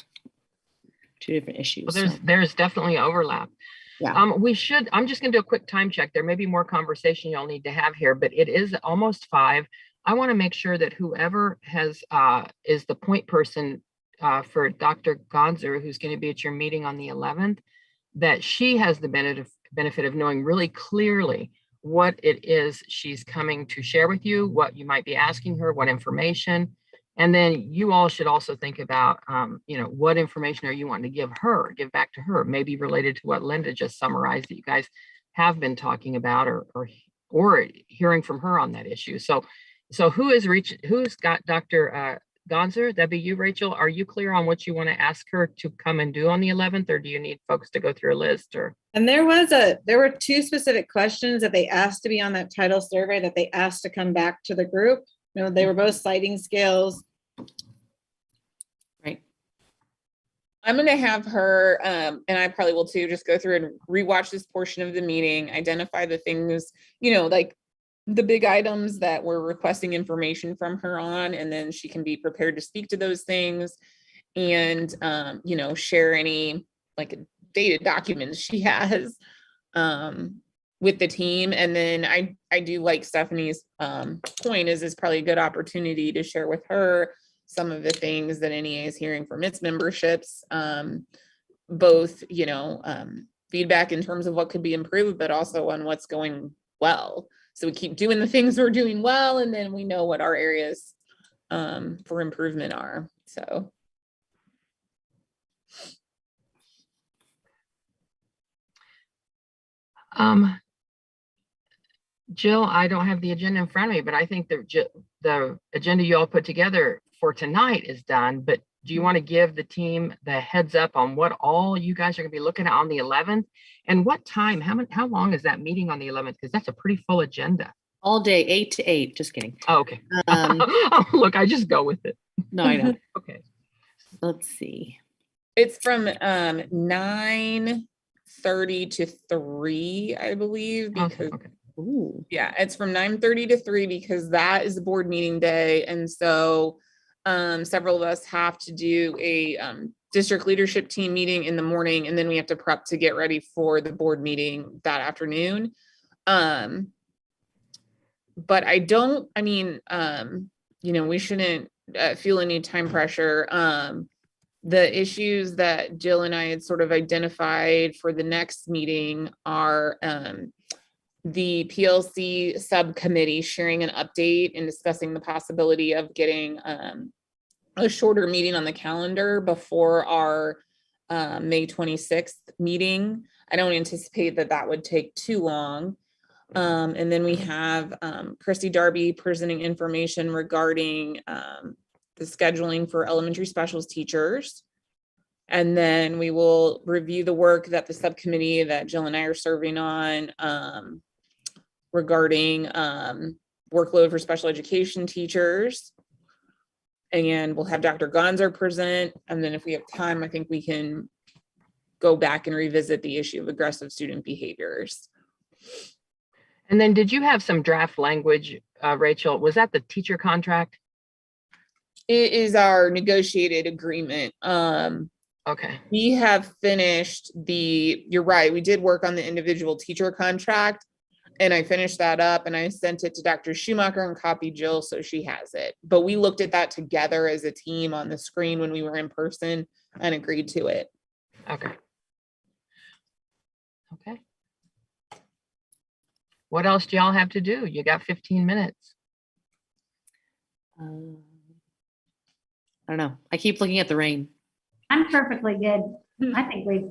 two different issues. Well, there's definitely overlap. Yeah. I'm just gonna do a quick time check. There may be more conversation y'all need to have here, but it is almost 5. I want to make sure that whoever has is the point person for Dr. Gonzer, who's going to be at your meeting on the 11th, that she has the benefit of knowing really clearly what it is she's coming to share with you, what you might be asking her, what information. And then you all should also think about, what information are you wanting to give back to her, maybe related to what Linda just summarized that you guys have been talking about or hearing from her on that issue. So who's got Dr. Gonzer? That'd be you, Rachel. Are you clear on what you want to ask her to come and do on the 11th, or do you need folks to go through a list? Or And there were 2 specific questions that they asked to be on that title survey that they asked to come back to the group. They were both citing skills. Right. I'm going to have her, and I probably will too, just go through and rewatch this portion of the meeting, identify the things, like the big items that we're requesting information from her on, and then she can be prepared to speak to those things and, share any like dated documents she has with the team. And then I do like Stephanie's point is probably a good opportunity to share with her some of the things that NEA is hearing from its memberships, both, feedback in terms of what could be improved, but also on what's going well. So we keep doing the things we're doing well, and then we know what our areas for improvement are. So. Jill, I don't have the agenda in front of me, but I think the agenda you all put together for tonight is done. But do you want to give the team the heads up on what all you guys are going to be looking at on the 11th, and what time? How long is that meeting on the 11th? Because that's a pretty full agenda. All day, 8 to 8. Just kidding. Oh, okay. Look, I just go with it. No, I know. Okay. Let's see. It's from 9:30 to 3, I believe, because okay. Ooh. Yeah, it's from 9:30 to 3 because that is the board meeting day. And so several of us have to do a district leadership team meeting in the morning, and then we have to prep to get ready for the board meeting that afternoon. But we shouldn't feel any time pressure. The issues that Jill and I had sort of identified for the next meeting are the PLC subcommittee sharing an update and discussing the possibility of getting a shorter meeting on the calendar before our May 26th meeting. I don't anticipate that would take too long. And then we have Christy Darby presenting information regarding the scheduling for elementary specials teachers. And then we will review the work that the subcommittee that Jill and I are serving on regarding workload for special education teachers. And we'll have Dr. Gonzer present. And then if we have time, I think we can go back and revisit the issue of aggressive student behaviors. And then did you have some draft language, Rachel? Was that the teacher contract? It is our negotiated agreement. Okay. We have finished you're right, we did work on the individual teacher contract, and I finished that up and I sent it to Dr. Schumacher and copied Jill so she has it. But we looked at that together as a team on the screen when we were in person and agreed to it. Okay. Okay. What else do y'all have to do? You got 15 minutes. I don't know. I keep looking at the rain. I'm perfectly good. I think we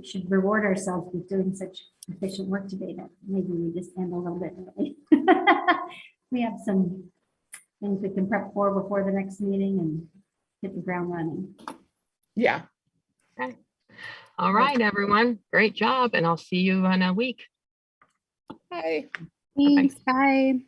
should reward ourselves with doing such efficient work today that maybe we just end a little bit early. We have some things we can prep for before the next meeting and hit the ground running. Yeah. Okay. All right, everyone. Great job. And I'll see you in a week. Bye. Thanks. Bye.